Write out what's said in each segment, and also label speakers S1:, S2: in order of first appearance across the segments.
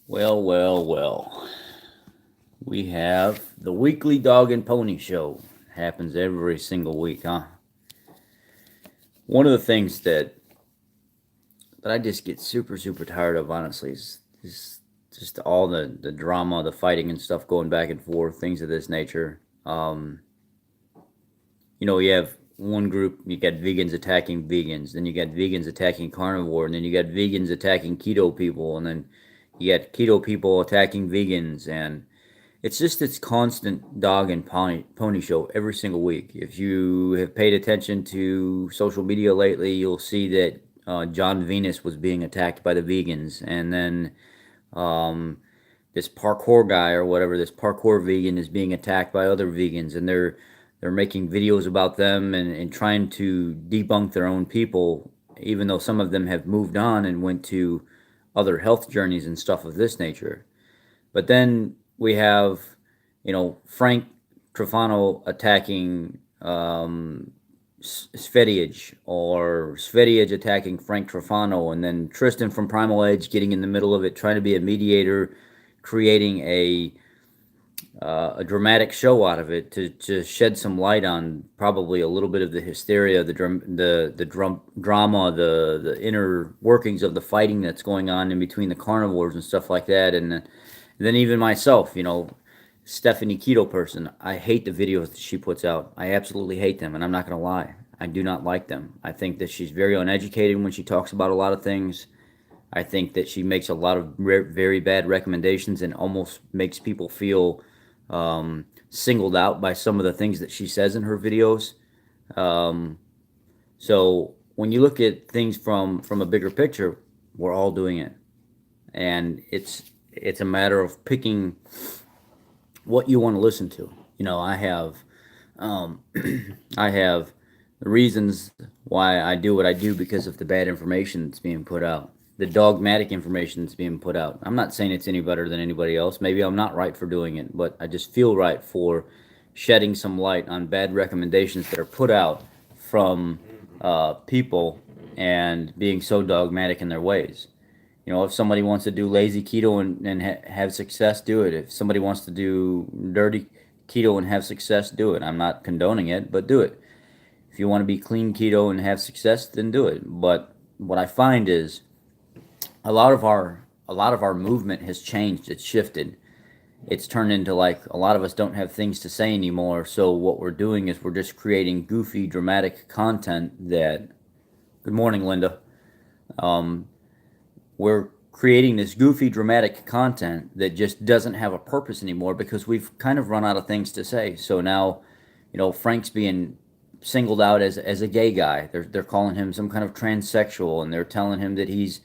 S1: Well, well, well. We have the weekly dog and pony show. Happens every single week, huh? One of the things that I just get super tired of, honestly, is just all the drama, the fighting and stuff going back and forth, things of this nature. You have one group, you got vegans attacking vegans, then you got vegans attacking carnivore, and then you got vegans attacking keto people, and then you got keto people attacking vegans, and it's just this constant dog and pony show every single week. If you have paid attention to social media lately, you'll see that John Venus was being attacked by the vegans, and then um, this parkour guy or whatever, this parkour vegan is being attacked by other vegans, and they're making videos about them and trying to debunk their own people, even though some of them have moved on and went to other health journeys and stuff of this nature. But then we have, Frank Trufano attacking Svetiage, or Svetiage attacking Frank Trufano, and then Tristan from Primal Edge getting in the middle of it, trying to be a mediator, creating a dramatic show out of it to shed some light on probably a little bit of the hysteria, the drama, the inner workings of the fighting that's going on in between the carnivores and stuff like that, and then even myself, Stephanie Keto person, I hate the videos that she puts out. I absolutely hate them, and I'm not gonna lie, I do not like them. I think that she's very uneducated when she talks about a lot of things. I think that she makes a lot of very bad recommendations and almost makes people feel singled out by some of the things that she says in her videos. Um, so when you look at things from a bigger picture, we're all doing it, and it's a matter of picking what you want to listen to. Um, I have the reasons why I do what I do because of the bad information that's being put out, the dogmatic information that's being put out. I'm not saying it's any better than anybody else. Maybe I'm not right for doing it, but I just feel right for shedding some light on bad recommendations that are put out from people and being so dogmatic in their ways. If somebody wants to do lazy keto and have success, do it. If somebody wants to do dirty keto and have success, do it. I'm not condoning it, but do it. If you want to be clean keto and have success, then do it. But what I find is a lot of our a lot of our movement has changed. It's shifted. It's turned into like a lot of us don't have things to say anymore. So what we're doing is we're just creating goofy, dramatic content that. Good morning, Linda. Um, we're creating this goofy, dramatic content that just doesn't have a purpose anymore because we've kind of run out of things to say. So now, Frank's being singled out as a gay guy. They're calling him some kind of transsexual, and they're telling him that he's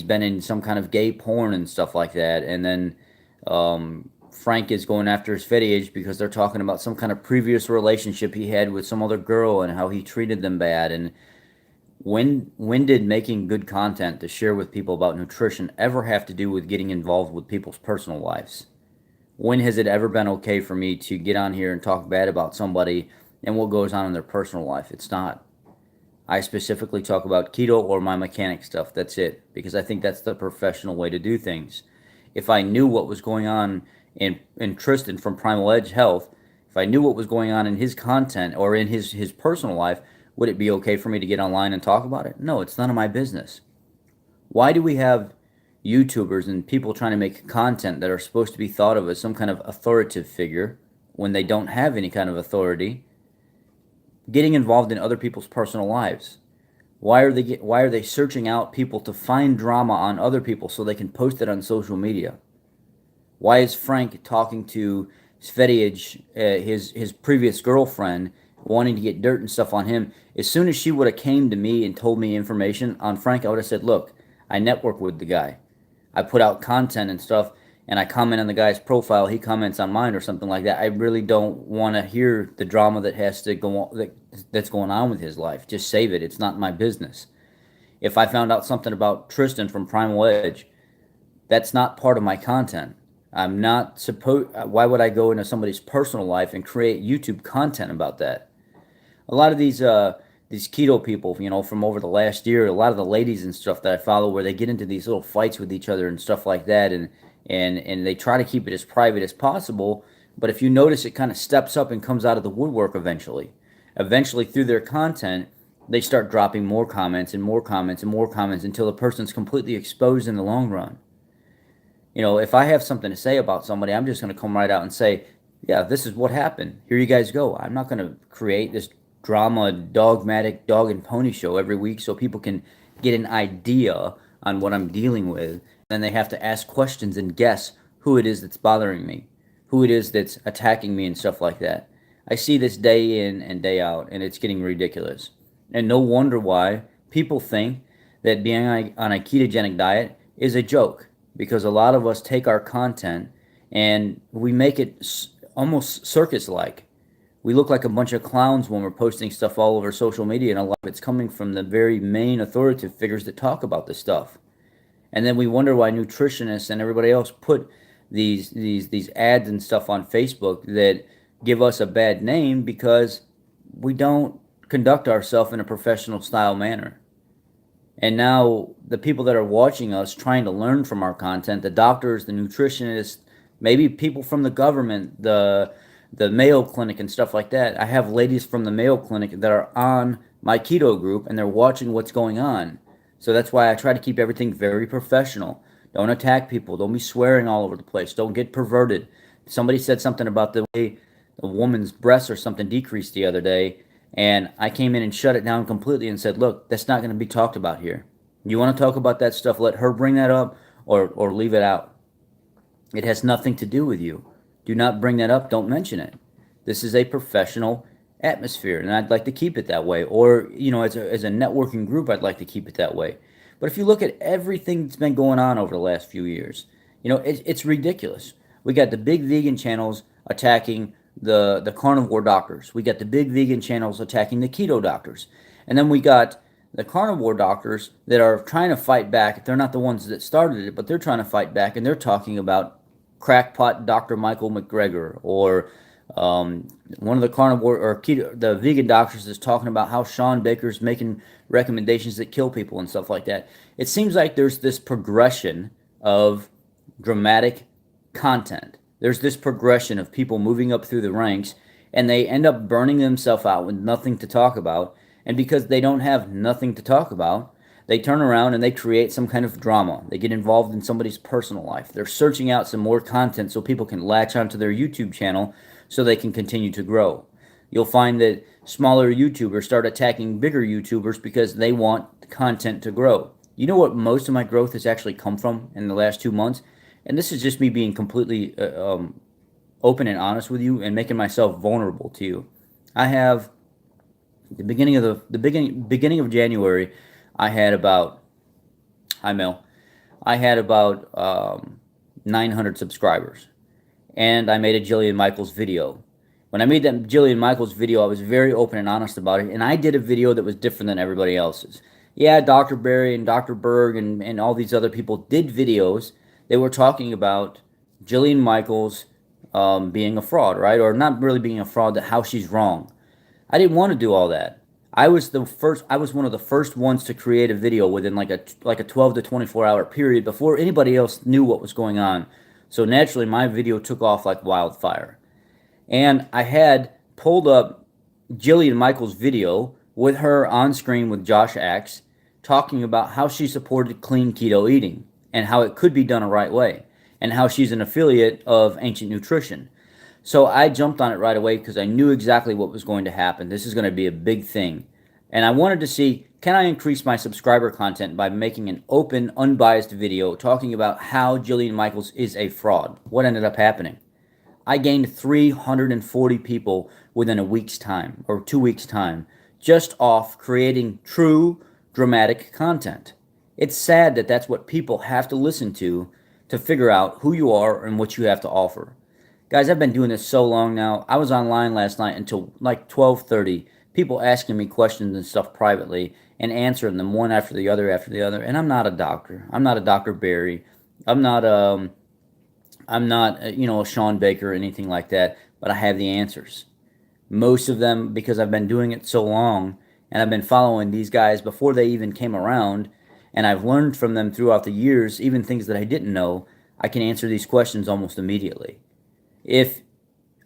S1: been in some kind of gay porn and stuff like that. And then Frank is going after his fetish because they're talking about some kind of previous relationship he had with some other girl and how he treated them bad. And when did making good content to share with people about nutrition ever have to do with getting involved with people's personal lives? When has it ever been okay for me to get on here and talk bad about somebody and what goes on in their personal life? It's not. I specifically talk about keto or my mechanic stuff. That's it. Because I think that's the professional way to do things. If I knew what was going on in Tristan from Primal Edge Health, if I knew what was going on in his content or in his personal life, would it be okay for me to get online and talk about it? No, it's none of my business. Why do we have YouTubers and people trying to make content that are supposed to be thought of as some kind of authoritative figure when they don't have any kind of authority, getting involved in other people's personal lives? Why are they searching out people to find drama on other people so they can post it on social media? Why is Frank talking to Svetiage, his previous girlfriend, wanting to get dirt and stuff on him? As soon as she would have came to me and told me information on Frank, I would have said, "Look, I network with the guy. I put out content and stuff, and I comment on the guy's profile. He comments on mine or something like that. I really don't want to hear the drama that has to go on, that's going on with his life. Just save it. It's not my business. If I found out something about Tristan from Primal Edge, that's not part of my content. I'm not supposed. Why would I go into somebody's personal life and create YouTube content about that? A lot of these keto people, from over the last year, a lot of the ladies and stuff that I follow, where they get into these little fights with each other and stuff like that, and they try to keep it as private as possible. But if you notice, it kind of steps up and comes out of the woodwork eventually. Eventually, through their content, they start dropping more comments and more comments and more comments until the person's completely exposed in the long run. If I have something to say about somebody, I'm just going to come right out and say, yeah, this is what happened. Here you guys go. I'm not going to create this drama, dogmatic dog and pony show every week so people can get an idea on what I'm dealing with. Then they have to ask questions and guess who it is that's bothering me, who it is that's attacking me and stuff like that. I see this day in and day out, and it's getting ridiculous. And no wonder why people think that being on a ketogenic diet is a joke, because a lot of us take our content and we make it almost circus-like. We look like a bunch of clowns when we're posting stuff all over social media, and a lot of it's coming from the very main authoritative figures that talk about this stuff. And then we wonder why nutritionists and everybody else put these ads and stuff on Facebook that give us a bad name, because we don't conduct ourselves in a professional style manner. And now the people that are watching us trying to learn from our content, the doctors, the nutritionists, maybe people from the government, the Mayo Clinic and stuff like that. I have ladies from the Mayo Clinic that are on my keto group, and they're watching what's going on. So that's why I try to keep everything very professional. Don't attack people. Don't be swearing all over the place. Don't get perverted. Somebody said something about the way a woman's breasts or something decreased the other day, and I came in and shut it down completely and said, look, that's not going to be talked about here. You want to talk about that stuff, let her bring that up, or leave it out. It has nothing to do with you. Do not bring that up. Don't mention it. This is a professional atmosphere, and I'd like to keep it that way. Or, as a networking group, I'd like to keep it that way. But if you look at everything that's been going on over the last few years, it's ridiculous. We got the big vegan channels attacking the carnivore doctors. We got the big vegan channels attacking the keto doctors. And then we got the carnivore doctors that are trying to fight back. They're not the ones that started it, but they're trying to fight back, and they're talking about crackpot Dr. Michael McGregor, or one of the carnivore or keto, the vegan doctors is talking about how Sean Baker's making recommendations that kill people and stuff like that. It seems like there's this progression of dramatic content. There's this progression of people moving up through the ranks, and they end up burning themselves out with nothing to talk about. And because they don't have nothing to talk about, they turn around and they create some kind of drama. They get involved in somebody's personal life. They're searching out some more content so people can latch onto their YouTube channel so they can continue to grow. You'll find that smaller YouTubers start attacking bigger YouTubers because they want content to grow. You know what most of my growth has actually come from in the last 2 months? And this is just me being completely open and honest with you and making myself vulnerable to you. I have the beginning of January, I had about, hi Mel, I had about 900 subscribers, and I made a Jillian Michaels video. When I made that Jillian Michaels video, I was very open and honest about it, and I did a video that was different than everybody else's. Yeah, Dr. Barry and Dr. Berg and all these other people did videos. They were talking about Jillian Michaels being a fraud, right? Or not really being a fraud, that how she's wrong. I didn't want to do all that. I was one of the first ones to create a video within like a 12 to 24 hour period before anybody else knew what was going on. So naturally, my video took off like wildfire. And I had pulled up Jillian Michaels' video with her on screen with Josh Axe talking about how she supported clean keto eating and how it could be done the right way, and how she's an affiliate of Ancient Nutrition. So I jumped on it right away because I knew exactly what was going to happen. This is going to be a big thing. And I wanted to see, can I increase my subscriber content by making an open, unbiased video talking about how Jillian Michaels is a fraud? What ended up happening? I gained 340 people within a week's time, or 2 weeks' time, just off creating true, dramatic content. It's sad that that's what people have to listen to figure out who you are and what you have to offer. Guys, I've been doing this so long now. I was online last night until like 12:30, people asking me questions and stuff privately and answering them one after the other after the other. And I'm not a doctor. I'm not a Dr. Barry. I'm not a Sean Baker or anything like that, but I have the answers. Most of them, because I've been doing it so long and I've been following these guys before they even came around, and I've learned from them throughout the years, even things that I didn't know. I can answer these questions almost immediately. If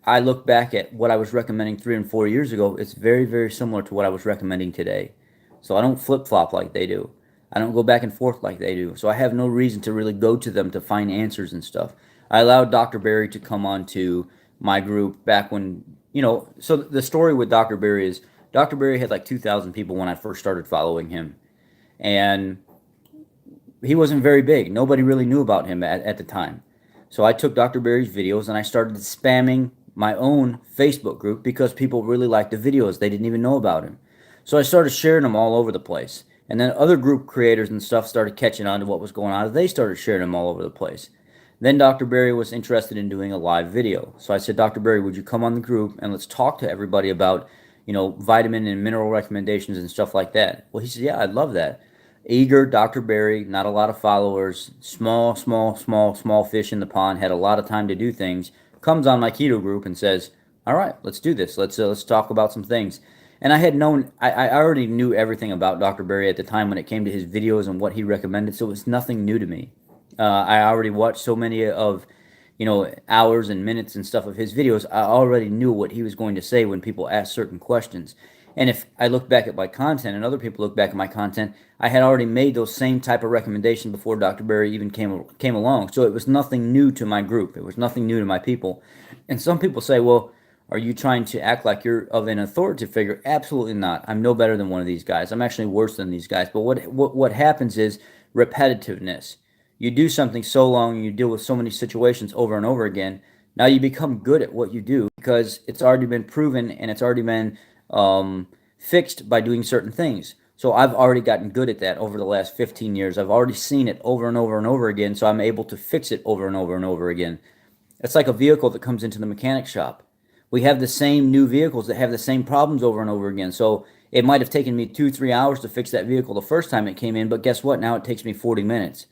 S1: I look back at what I was recommending 3 and 4 years ago, it's very, very similar to what I was recommending today. So I don't flip flop like they do. I don't go back and forth like they do. So I have no reason to really go to them to find answers and stuff. I allowed Dr. Barry to come on to my group back when, so the story with Dr. Barry is Dr. Barry had like 2,000 people when I first started following him. And he wasn't very big. Nobody really knew about him at the time. So I took Dr. Barry's videos and I started spamming my own Facebook group because people really liked the videos. They didn't even know about him. So I started sharing them all over the place. And then other group creators and stuff started catching on to what was going on. They started sharing them all over the place. Then Dr. Barry was interested in doing a live video. So I said, Dr. Barry, would you come on the group and let's talk to everybody about, vitamin and mineral recommendations and stuff like that? Well, he said, yeah, I'd love that. Eager Dr. Barry, not a lot of followers, small fish in the pond, had a lot of time to do things, comes on my keto group and says, all right, let's do this. Let's talk about some things. And I already knew everything about Dr. Barry at the time when it came to his videos and what he recommended, so it was nothing new to me. I already watched so many of, hours and minutes and stuff of his videos. I already knew what he was going to say when people asked certain questions. And if I look back at my content and other people look back at my content, I had already made those same type of recommendations before Dr. Barry even came along. So it was nothing new to my group. It was nothing new to my people. And some people say, well, are you trying to act like you're of an authoritative figure? Absolutely not. I'm no better than one of these guys. I'm actually worse than these guys. But what happens is repetitiveness. You do something so long and you deal with so many situations over and over again. Now you become good at what you do because it's already been proven and it's already been fixed by doing certain things. So I've already gotten good at that over the last 15 years. I've already seen it over and over and over again, so I'm able to fix it over and over and over again. It's like a vehicle that comes into the mechanic shop. We have the same new vehicles that have the same problems over and over again. So it might have taken me 2-3 hours to fix that vehicle the first time it came in, but guess what? Now it takes me 40 minutes.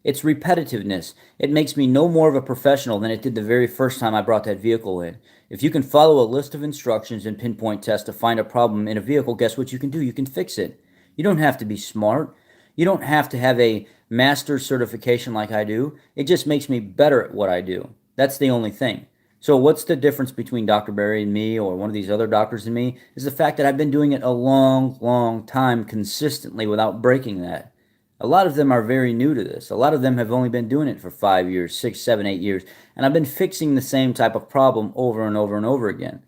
S1: It's repetitiveness. It makes me no more of a professional than it did the very first time I brought that vehicle in. If you can follow a list of instructions and pinpoint tests to find a problem in a vehicle, guess what you can do? You can fix it. You don't have to be smart. You don't have to have a master's certification like I do. It just makes me better at what I do. That's the only thing. So what's the difference between Dr. Barry and me or one of these other doctors and me is the fact that I've been doing it a long, long time consistently without breaking that. A lot of them are very new to this. A lot of them have only been doing it for 5 years, 6, 7, 8 years, and I've been fixing the same type of problem over and over and over again.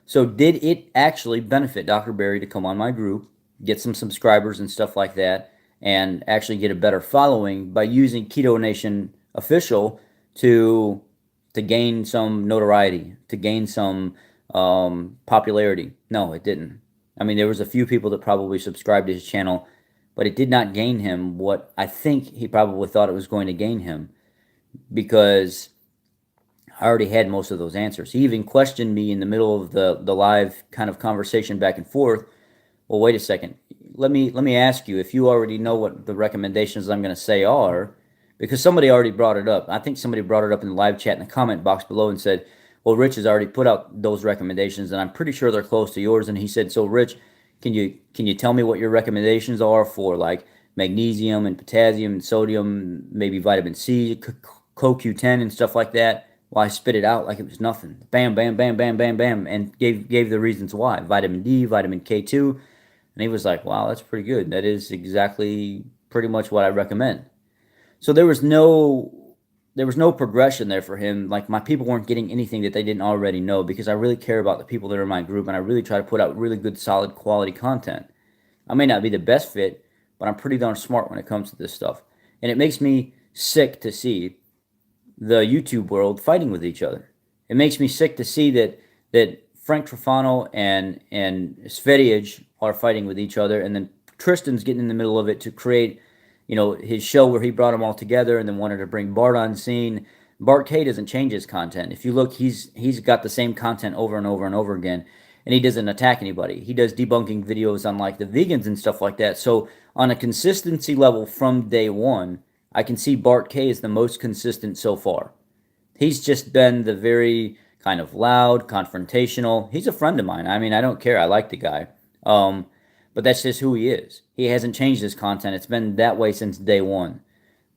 S1: So did it actually benefit Dr. Barry to come on my group, get some subscribers and stuff like that, and actually get a better following by using Keto Nation Official to gain some notoriety, to gain some popularity? No, it didn't. I mean, there was a few people that probably subscribed to his channel, but it did not gain him what I think he probably thought it was going to gain him, because I already had most of those answers. He even questioned me in the middle of the live kind of conversation back and forth. Well, wait a second. Let me ask you if you already know what the recommendations I'm going to say are, because somebody already brought it up. I think somebody brought it up in the live chat in the comment box below and said, well, Rich has already put out those recommendations, and I'm pretty sure they're close to yours. And he said, so Rich, can you tell me what your recommendations are for like magnesium and potassium and sodium, maybe vitamin C, CoQ10 and stuff like that? Well, I spit it out like it was nothing. Bam, bam, bam, bam, bam, bam, and gave the reasons why. Vitamin D, vitamin K2, and he was like, wow, that's pretty good. That is exactly pretty much what I recommend. So there was no progression there for him. Like, my people weren't getting anything that they didn't already know, because I really care about the people that are in my group, and I really try to put out really good, solid, quality content. I may not be the best fit, but I'm pretty darn smart when it comes to this stuff. And it makes me sick to see the YouTube world fighting with each other. It makes me sick to see that Frank Trofano and Svetiage are fighting with each other, and then Tristan's getting in the middle of it to create, his show where he brought them all together and then wanted to bring Bart on scene. Bart K doesn't change his content. If you look, he's got the same content over and over and over again, and he doesn't attack anybody. He does debunking videos on like the vegans and stuff like that. So on a consistency level from day one, I can see Bart K is the most consistent so far. He's just been the very kind of loud, confrontational. He's a friend of mine. I mean, I don't care. I like the guy. but that's just who he is. He hasn't changed his content. It's been that way since day one.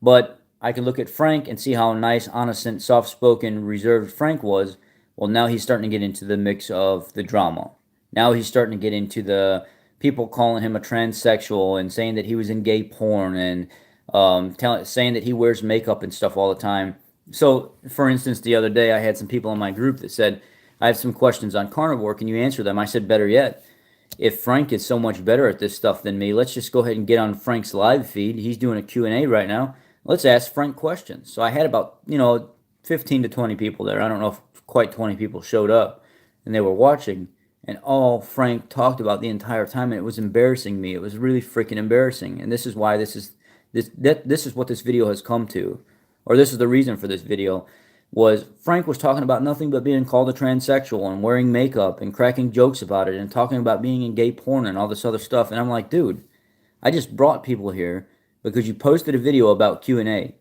S1: But I can look at Frank and see how nice, honest, and soft-spoken, reserved Frank was. Well, now he's starting to get into the mix of the drama. Now he's starting to get into the people calling him a transsexual and saying that he was in gay porn and saying that he wears makeup and stuff all the time. So, for instance, the other day I had some people in my group that said, I have some questions on carnivore. Can you answer them? I said, better yet, if Frank is so much better at this stuff than me, let's just go ahead and get on Frank's live feed. He's doing a Q&A right now. Let's ask Frank questions. So I had about, 15 to 20 people there. I don't know if quite 20 people showed up and they were watching. And all Frank talked about the entire time, and it was embarrassing me. It was really freaking embarrassing. And this is why this is what this video has come to, or this is the reason for this video. Was Frank was talking about nothing but being called a transsexual and wearing makeup and cracking jokes about it and talking about being in gay porn and all this other stuff. And I'm like, dude, I just brought people here because you posted a video about Q&A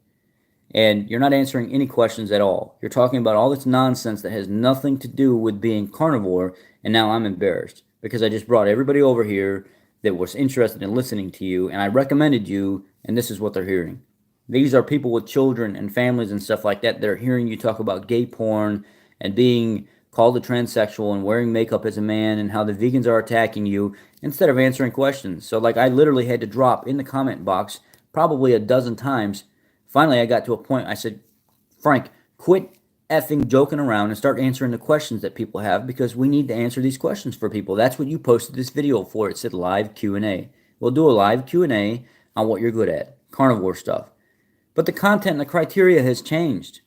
S1: and you're not answering any questions at all. You're talking about all this nonsense that has nothing to do with being carnivore, and now I'm embarrassed because I just brought everybody over here that was interested in listening to you, and I recommended you, and this is what they're hearing. These are people with children and families and stuff like that that are hearing you talk about gay porn and being called a transsexual and wearing makeup as a man and how the vegans are attacking you instead of answering questions. So like I literally had to drop in the comment box probably a dozen times. Finally, I got to a point, I said, Frank, quit effing joking around and start answering the questions that people have because we need to answer these questions for people. That's what you posted this video for. It said live Q&A. We'll do a live Q&A on what you're good at, carnivore stuff. But the content and the criteria has changed.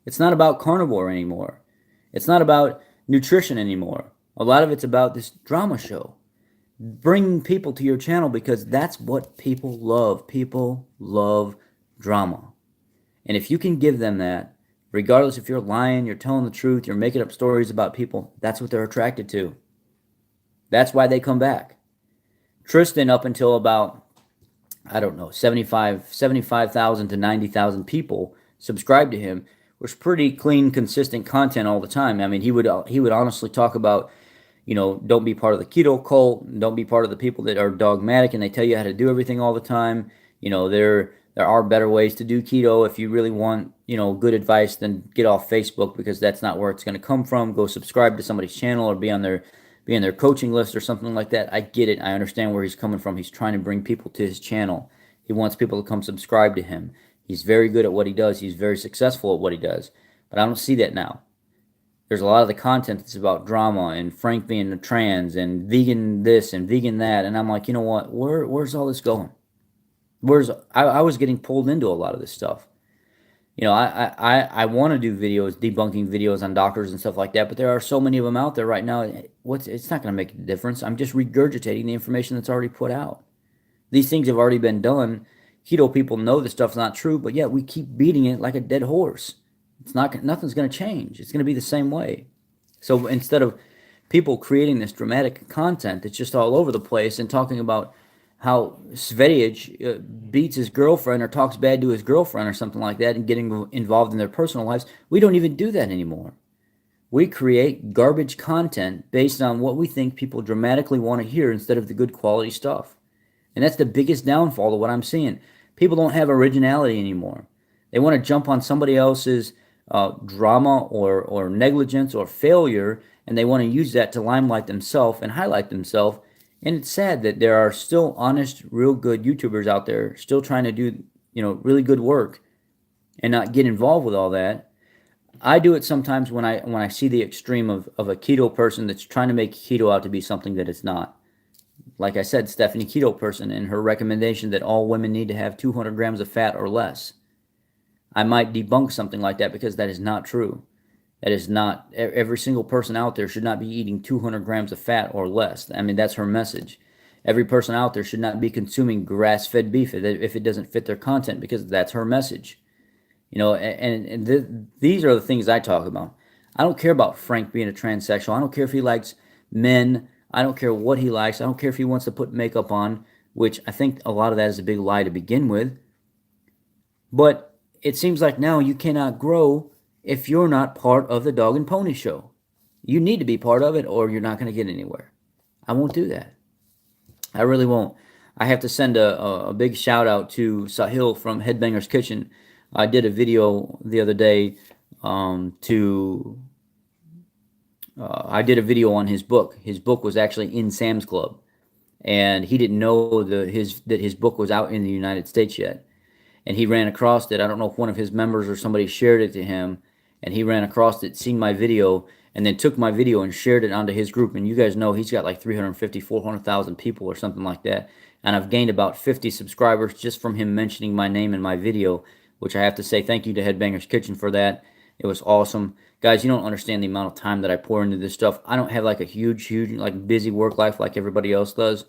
S1: It's not about carnivore anymore. It's not about nutrition anymore. A lot of it's about this drama show. Bringing people to your channel because that's what people love. People love drama. And if you can give them that, regardless if you're lying, you're telling the truth, you're making up stories about people, that's what they're attracted to. That's why they come back. Tristan, up until about, I don't know, 75,000 to 90,000 people subscribed to him, was pretty clean, consistent content all the time. I mean, he would honestly talk about, don't be part of the keto cult, don't be part of the people that are dogmatic and they tell you how to do everything all the time. There are better ways to do keto. If you really want, good advice, then get off Facebook because that's not where it's going to come from. Go subscribe to somebody's channel or be on their coaching list or something like that. I get it. I understand where he's coming from. He's trying to bring people to his channel. He wants people to come subscribe to him. He's very good at what he does. He's very successful at what he does. But I don't see that now. There's a lot of the content that's about drama and Frank being a trans and vegan this and vegan that. And I'm like, you know what? Where's all this going? I was getting pulled into a lot of this stuff. I want to do videos, debunking videos on doctors and stuff like that, but there are so many of them out there right now. It's not going to make a difference. I'm just regurgitating the information that's already put out. These things have already been done. Keto people know this stuff's not true, but yet we keep beating it like a dead horse. Nothing's going to change. It's going to be the same way. So instead of people creating this dramatic content that's just all over the place and talking about how Svetich beats his girlfriend or talks bad to his girlfriend or something like that and getting involved in their personal lives, we don't even do that anymore. We create garbage content based on what we think people dramatically want to hear instead of the good quality stuff. And that's the biggest downfall of what I'm seeing. People don't have originality anymore. They want to jump on somebody else's drama or negligence or failure, and they want to use that to limelight themselves and highlight themselves. And it's sad that there are still honest, real good YouTubers out there still trying to do, really good work and not get involved with all that. I do it sometimes when I see the extreme of a keto person that's trying to make keto out to be something that it's not. Like I said, Stephanie Keto Person and her recommendation that all women need to have 200 grams of fat or less. I might debunk something like that because that is not true. That is not, every single person out there should not be eating 200 grams of fat or less. I mean, that's her message. Every person out there should not be consuming grass-fed beef if it doesn't fit their content because that's her message. These are the things I talk about. I don't care about Frank being a transsexual. I don't care if he likes men. I don't care what he likes. I don't care if he wants to put makeup on, which I think a lot of that is a big lie to begin with. But it seems like now you cannot grow if you're not part of the Dog and Pony Show. You need to be part of it or you're not going to get anywhere. I won't do that. I really won't. I have to send a big shout out to Sahil from Headbangers Kitchen. I did a video the other day to I did a video on his book. His book was actually in Sam's Club, and he didn't know that his book was out in the United States yet. And he ran across it. I don't know if one of his members or somebody shared it to him, and he ran across it, seen my video, and then took my video and shared it onto his group. And you guys know he's got like 350, 400,000 people or something like that. And I've gained about 50 subscribers just from him mentioning my name in my video, which I have to say thank you to Headbangers Kitchen for that. It was awesome. Guys, you don't understand the amount of time that I pour into this stuff. I don't have like a huge, like busy work life like everybody else does.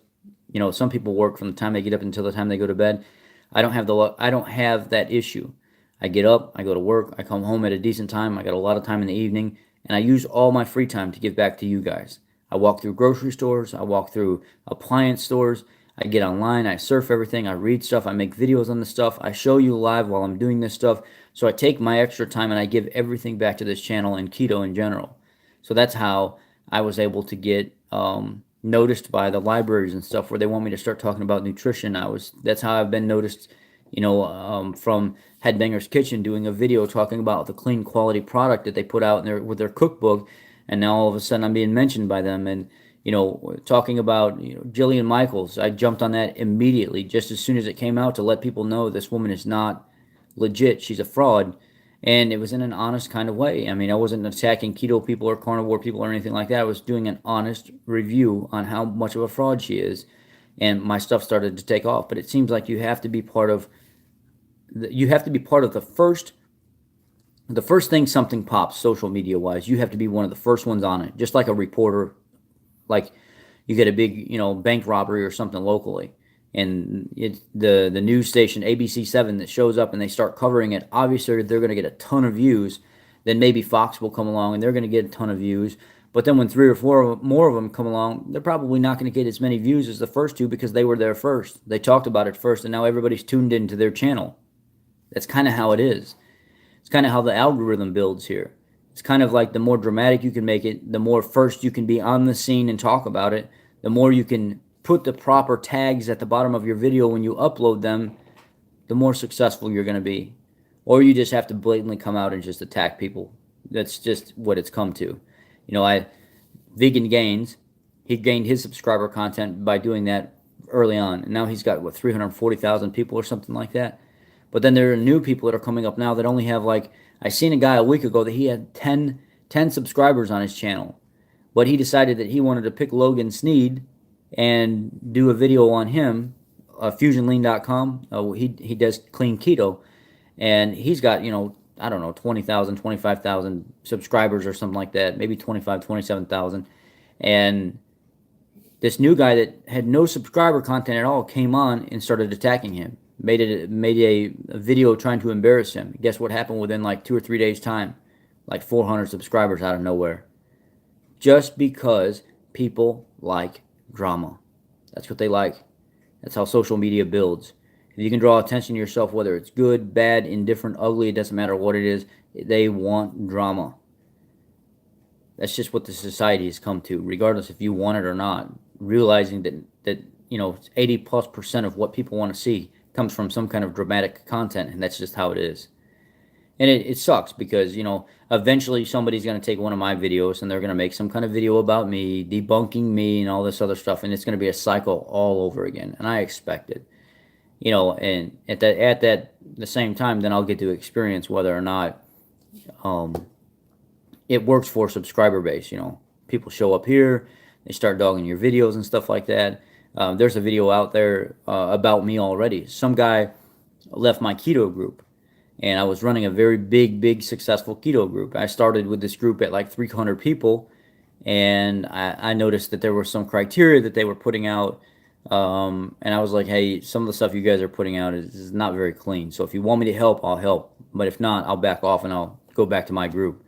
S1: You know, some people work from the time they get up until the time they go to bed. I don't have that issue. I get up, I go to work, I come home at a decent time. I got a lot of time in the evening, and I use all my free time to give back to you guys. I walk through grocery stores, I walk through appliance stores, I get online, I surf everything, I read stuff, I make videos on the stuff, I show you live while I'm doing this stuff. So I take my extra time and I give everything back to this channel and keto in general. So that's how I was able to get noticed by the libraries and stuff where they want me to start talking about nutrition. That's how I've been noticed, from Headbangers Kitchen doing a video talking about the clean quality product that they put out in with their cookbook, and now all of a sudden I'm being mentioned by them. And talking about Jillian Michaels, I jumped on that immediately just as soon as it came out to let people know this woman is not legit. She's a fraud. And it was in an honest kind of way. I mean, I wasn't attacking keto people or carnivore people or anything like that. I was doing an honest review on how much of a fraud she is. And my stuff started to take off. But it seems like you have to be part of the first thing something pops social media wise. You have to be one of the first ones on it. Just like a reporter, like you get a big, bank robbery or something locally, and it's the news station ABC7 that shows up and they start covering it. Obviously, they're going to get a ton of views. Then maybe Fox will come along and they're going to get a ton of views. But then when three or four more of them come along, they're probably not going to get as many views as the first two because they were there first. They talked about it first, and now everybody's tuned into their channel. That's kind of how it is. It's kind of how the algorithm builds here. It's kind of like the more dramatic you can make it, the more first you can be on the scene and talk about it, the more you can put the proper tags at the bottom of your video when you upload them, the more successful you're going to be. Or you just have to blatantly come out and just attack people. That's just what it's come to. Vegan Gains, he gained his subscriber content by doing that early on. And now he's got, 340,000 people or something like that. But then there are new people that are coming up now that only have I seen a guy a week ago that he had 10 subscribers on his channel. But he decided that he wanted to pick Logan Sneed and do a video on him, fusionlean.com. He does clean keto, and he's got, I don't know, 20,000, 25,000 subscribers or something like that, maybe 25, 27,000. And this new guy that had no subscriber content at all came on and started attacking him, made a video trying to embarrass him. Guess what happened within 2 or 3 days time? 400 subscribers out of nowhere. Just because people like drama. That's what they like. That's how social media builds. If you can draw attention to yourself, whether it's good, bad, indifferent, ugly, it doesn't matter what it is, they want drama. That's just what the society has come to, regardless if you want it or not. Realizing that 80+% of what people want to see comes from some kind of dramatic content, and that's just how it is. And it sucks because, eventually somebody's going to take one of my videos and they're going to make some kind of video about me, debunking me and all this other stuff. And it's going to be a cycle all over again. And I expect it. And at the same time, then I'll get to experience whether or not it works for subscriber base. People show up here, they start dogging your videos and stuff like that. There's a video out there about me already. Some guy left my keto group. And I was running a very big, successful keto group. I started with this group at 300 people, and I noticed that there were some criteria that they were putting out, and I was like, hey, some of the stuff you guys are putting out is not very clean. So if you want me to help, I'll help. But if not, I'll back off and I'll go back to my group.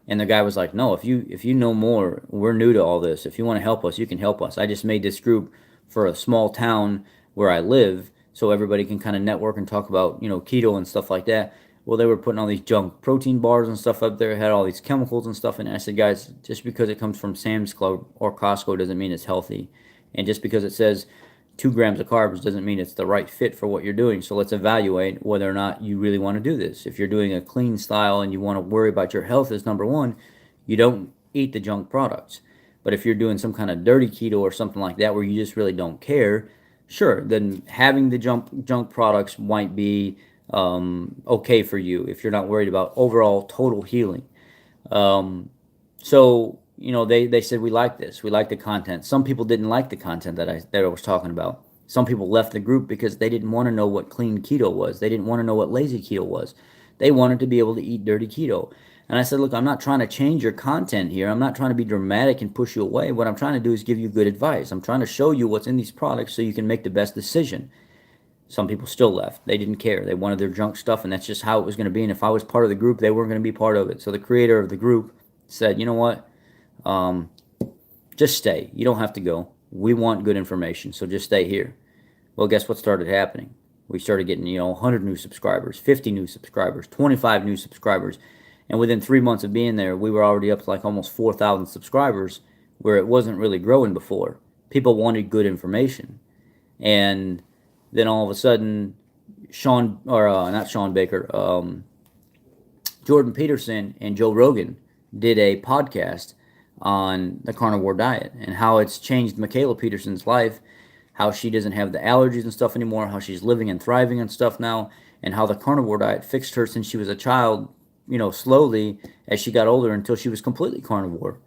S1: And the guy was like, no, if you know more, we're new to all this. If you want to help us, you can help us. I just made this group for a small town where I live, so everybody can kind of network and talk about, keto and stuff like that. Well, they were putting all these junk protein bars and stuff up there, had all these chemicals and stuff in it. I said, guys, just because it comes from Sam's Club or Costco doesn't mean it's healthy. And just because it says 2 grams of carbs doesn't mean it's the right fit for what you're doing. So let's evaluate whether or not you really want to do this. If you're doing a clean style and you want to worry about your health as number one, you don't eat the junk products. But if you're doing some kind of dirty keto or something like that where you just really don't care, sure, then having the junk products might be okay for you if you're not worried about overall total healing. Um, so they said we like this, we like the content. Some people didn't like the content that I was talking about. Some people left the group because they didn't want to know what clean keto was. They didn't want to know what lazy keto was. They wanted to be able to eat dirty keto. And I said, look, I'm not trying to change your content here. I'm not trying to be dramatic and push you away. What I'm trying to do is give you good advice. I'm trying to show you what's in these products so you can make the best decision. Some people still left. They didn't care. They wanted their junk stuff, and that's just how it was going to be. And if I was part of the group, they weren't going to be part of it. So the creator of the group said, you know what? Just stay. You don't have to go. We want good information, so just stay here. Well, guess what started happening? We started getting, 100 new subscribers, 50 new subscribers, 25 new subscribers. And within 3 months of being there, we were already up to like almost 4,000 subscribers, where it wasn't really growing before. People wanted good information. And then all of a sudden, not Sean Baker, Jordan Peterson and Joe Rogan did a podcast on the carnivore diet and how it's changed Michaela Peterson's life, how she doesn't have the allergies and stuff anymore, how she's living and thriving and stuff now, and how the carnivore diet fixed her since she was a child, slowly as she got older until she was completely carnivore.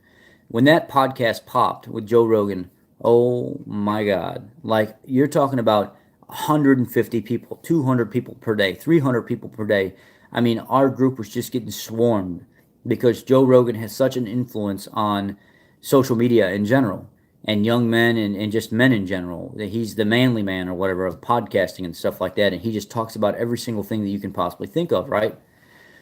S1: When that podcast popped with Joe Rogan, oh my God, like you're talking about 150 people, 200 people per day, 300 people per day. I mean, our group was just getting swarmed because Joe Rogan has such an influence on social media in general and young men and just men in general. He's the manly man or whatever of podcasting and stuff like that. And he just talks about every single thing that you can possibly think of, right?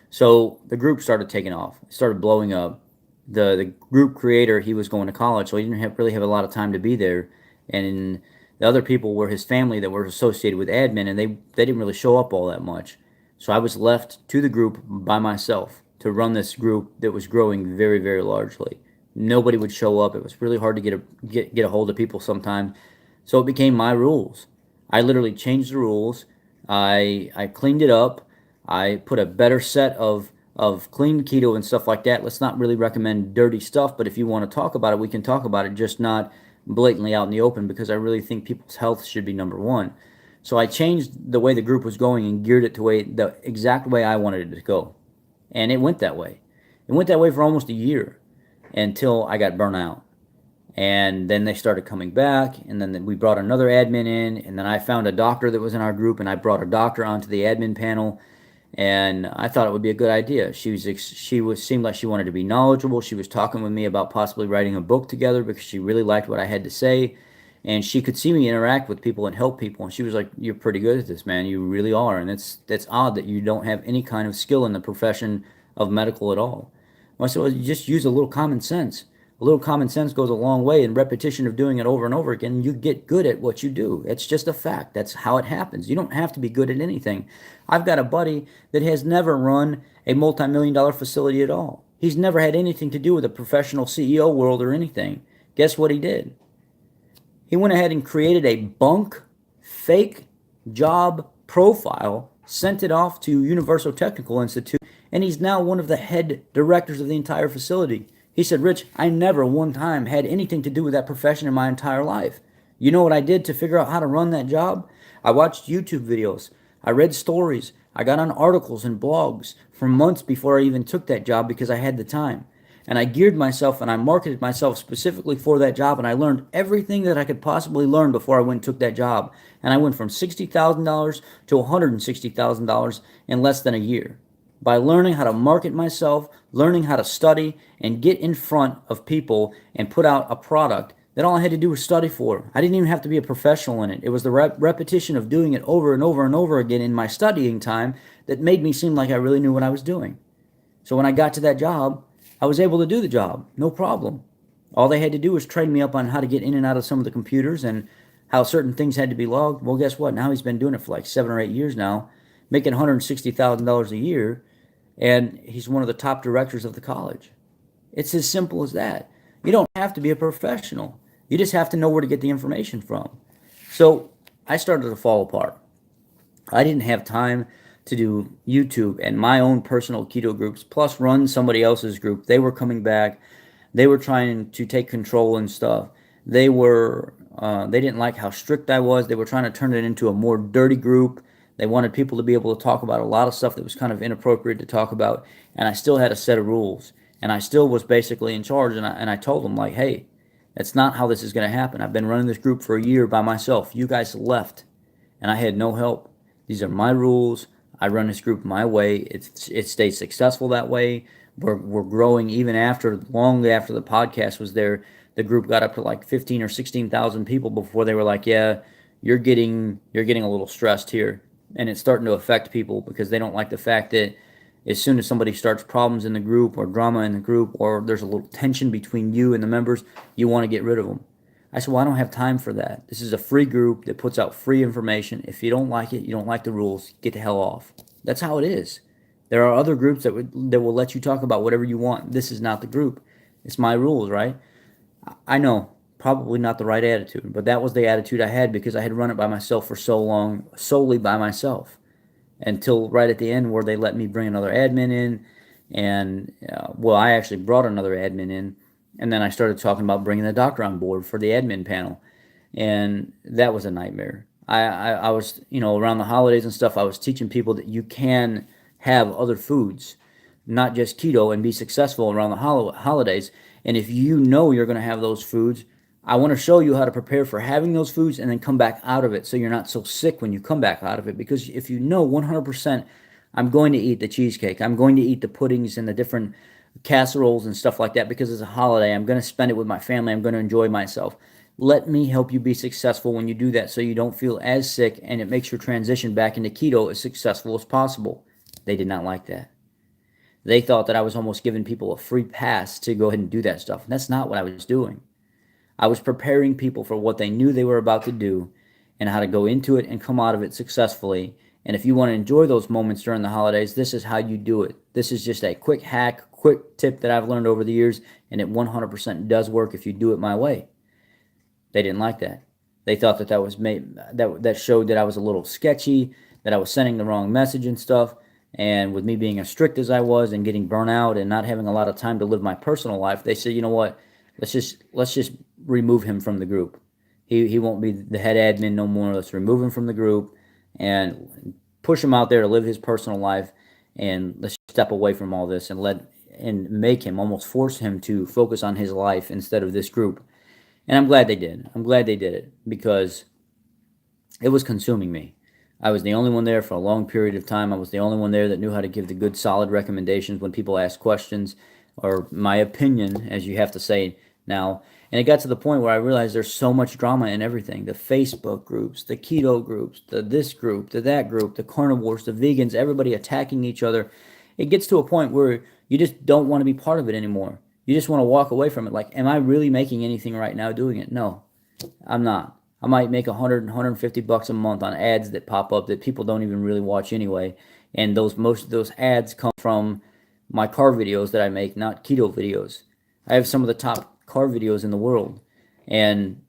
S1: So the group started taking off, started blowing up. The group creator, he was going to college, so he didn't really have a lot of time to be there. And the other people were his family that were associated with admin, and they didn't really show up all that much. So I was left to the group by myself to run this group that was growing very, very largely. Nobody would show up. It was really hard to get a hold of people sometimes. So it became my rules. I literally changed the rules. I cleaned it up. I put a better set of clean keto and stuff like that. Let's not really recommend dirty stuff, but if you want to talk about it, we can talk about it, just not blatantly out in the open, because I really think people's health should be number one. So I changed the way the group was going and geared it to the exact way I wanted it to go. And it went that way. It went that way for almost a year until I got burnt out. And then they started coming back, and then we brought another admin in, and then I found a doctor that was in our group, and I brought a doctor onto the admin panel. And I thought it would be a good idea. She seemed like she wanted to be knowledgeable. She was talking with me about possibly writing a book together because she really liked what I had to say, and she could see me interact with people and help people. And she was like, "You're pretty good at this, man. You really are." And that's odd that you don't have any kind of skill in the profession of medical at all. Well, I said, "Well, you just use a little common sense. A little common sense goes a long way, and repetition of doing it over and over again, you get good at what you do. It's just a fact. That's how it happens. You don't have to be good at anything." I've got a buddy that has never run a multi-million-dollar facility at all. He's never had anything to do with the professional CEO world or anything. Guess what he did? He went ahead and created a bunk, fake job profile, sent it off to Universal Technical Institute, and he's now one of the head directors of the entire facility. He said, "Rich, I never one time had anything to do with that profession in my entire life. You know what I did to figure out how to run that job? I watched YouTube videos. I read stories. I got on articles and blogs for months before I even took that job because I had the time. And I geared myself and I marketed myself specifically for that job, and I learned everything that I could possibly learn before I went and took that job. And I went from $60,000 to $160,000 in less than a year. By learning how to market myself, learning how to study, and get in front of people and put out a product that all I had to do was study for. I didn't even have to be a professional in it. It was the repetition of doing it over and over and over again in my studying time that made me seem like I really knew what I was doing. So when I got to that job, I was able to do the job, no problem. All they had to do was train me up on how to get in and out of some of the computers and how certain things had to be logged. Well, guess what? Now he's been doing it for like 7 or 8 years now, making $160,000 a year, and he's one of the top directors of the college. It's as simple as that. You don't have to be a professional. You just have to know where to get the information from. So I started to fall apart. I didn't have time to do YouTube and my own personal keto groups, plus run somebody else's group. They were coming back. They were trying to take control and stuff. They didn't like how strict I was. They were trying to turn it into a more dirty group. They wanted people to be able to talk about a lot of stuff that was kind of inappropriate to talk about. And I still had a set of rules. And I still was basically in charge. And I told them, like, hey, that's not how this is going to happen. I've been running this group for a year by myself. You guys left, and I had no help. These are my rules. I run this group my way. It stayed successful that way. We're growing even long after the podcast was there. The group got up to like 15 or 16,000 people before they were like, yeah, you're getting a little stressed here, and it's starting to affect people because they don't like the fact that as soon as somebody starts problems in the group or drama in the group or there's a little tension between you and the members, you want to get rid of them. I said, well, I don't have time for that. This is a free group that puts out free information. If you don't like it, you don't like the rules, get the hell off. That's how it is. There are other groups that will let you talk about whatever you want. This is not the group. It's my rules, right? I know, probably not the right attitude, but that was the attitude I had because I had run it by myself for so long, solely by myself, until right at the end where they let me bring another admin in. And, well, I actually brought another admin in, and then I started talking about bringing the doctor on board for the admin panel, and that was a nightmare. I was, around the holidays and stuff, I was teaching people that you can have other foods, not just keto, and be successful around the holidays. And if you know you're going to have those foods, I want to show you how to prepare for having those foods and then come back out of it so you're not so sick when you come back out of it. Because if you know 100%, I'm going to eat the cheesecake, I'm going to eat the puddings and the different casseroles and stuff like that because it's a holiday, I'm going to spend it with my family, I'm going to enjoy myself. Let me help you be successful when you do that so you don't feel as sick and it makes your transition back into keto as successful as possible. They did not like that. They thought that I was almost giving people a free pass to go ahead and do that stuff. And that's not what I was doing. I was preparing people for what they knew they were about to do and how to go into it and come out of it successfully. And if you want to enjoy those moments during the holidays, this is how you do it. This is just a quick hack, quick tip that I've learned over the years, and it 100% does work if you do it my way. They didn't like that. They thought that showed that I was a little sketchy, that I was sending the wrong message and stuff. And with me being as strict as I was and getting burnt out and not having a lot of time to live my personal life, they said, you know what? Let's just remove him from the group. He won't be the head admin no more. Let's remove him from the group and push him out there to live his personal life, and let's step away from all this and make him, almost force him to focus on his life instead of this group. And I'm glad they did. I'm glad they did it because it was consuming me. I was the only one there for a long period of time. I was the only one there that knew how to give the good, solid recommendations when people asked questions, or my opinion, as you have to say now. And it got to the point where I realized there's so much drama in everything. The Facebook groups, the keto groups, the this group, the that group, the carnivores, the vegans, everybody attacking each other. It gets to a point where you just don't want to be part of it anymore. You just want to walk away from it. Like, am I really making anything right now doing it? No, I'm not. I might make $100 a month on ads that pop up that people don't even really watch anyway. And most of those ads come from my car videos that I make, not keto videos. I have some of the top car videos in the world, and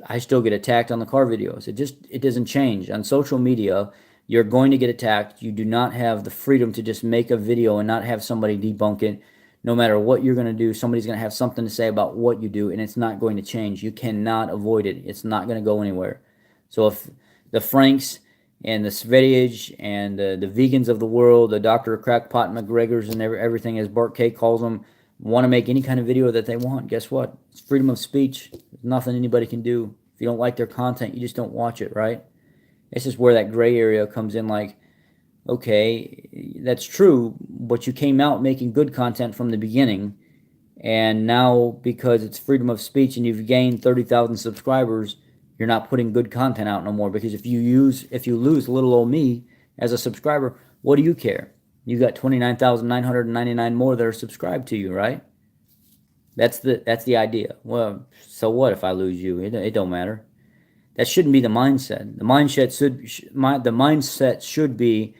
S1: I still get attacked on the car videos. It doesn't change. On social media, you're going to get attacked. You do not have the freedom to just make a video and not have somebody debunk it. No matter what you're going to do, somebody's going to have something to say about what you do, and it's not going to change. You cannot avoid it. It's not going to go anywhere. So if the Franks and the Svedij and the vegans of the world, the Dr. Crackpot McGregors and everything, as Bart K calls them, want to make any kind of video that they want, guess what? It's freedom of speech. There's nothing anybody can do. If you don't like their content, you just don't watch it, right? It's just where that gray area comes in, like, okay, that's true, but you came out making good content from the beginning, and now because it's freedom of speech and you've gained 30,000 subscribers, you're not putting good content out no more. Because if you lose little old me as a subscriber, what do you care? You got 29,999 more that are subscribed to you, right? That's the idea. Well, so what if I lose you? It don't matter. That shouldn't be the mindset. The mindset should be,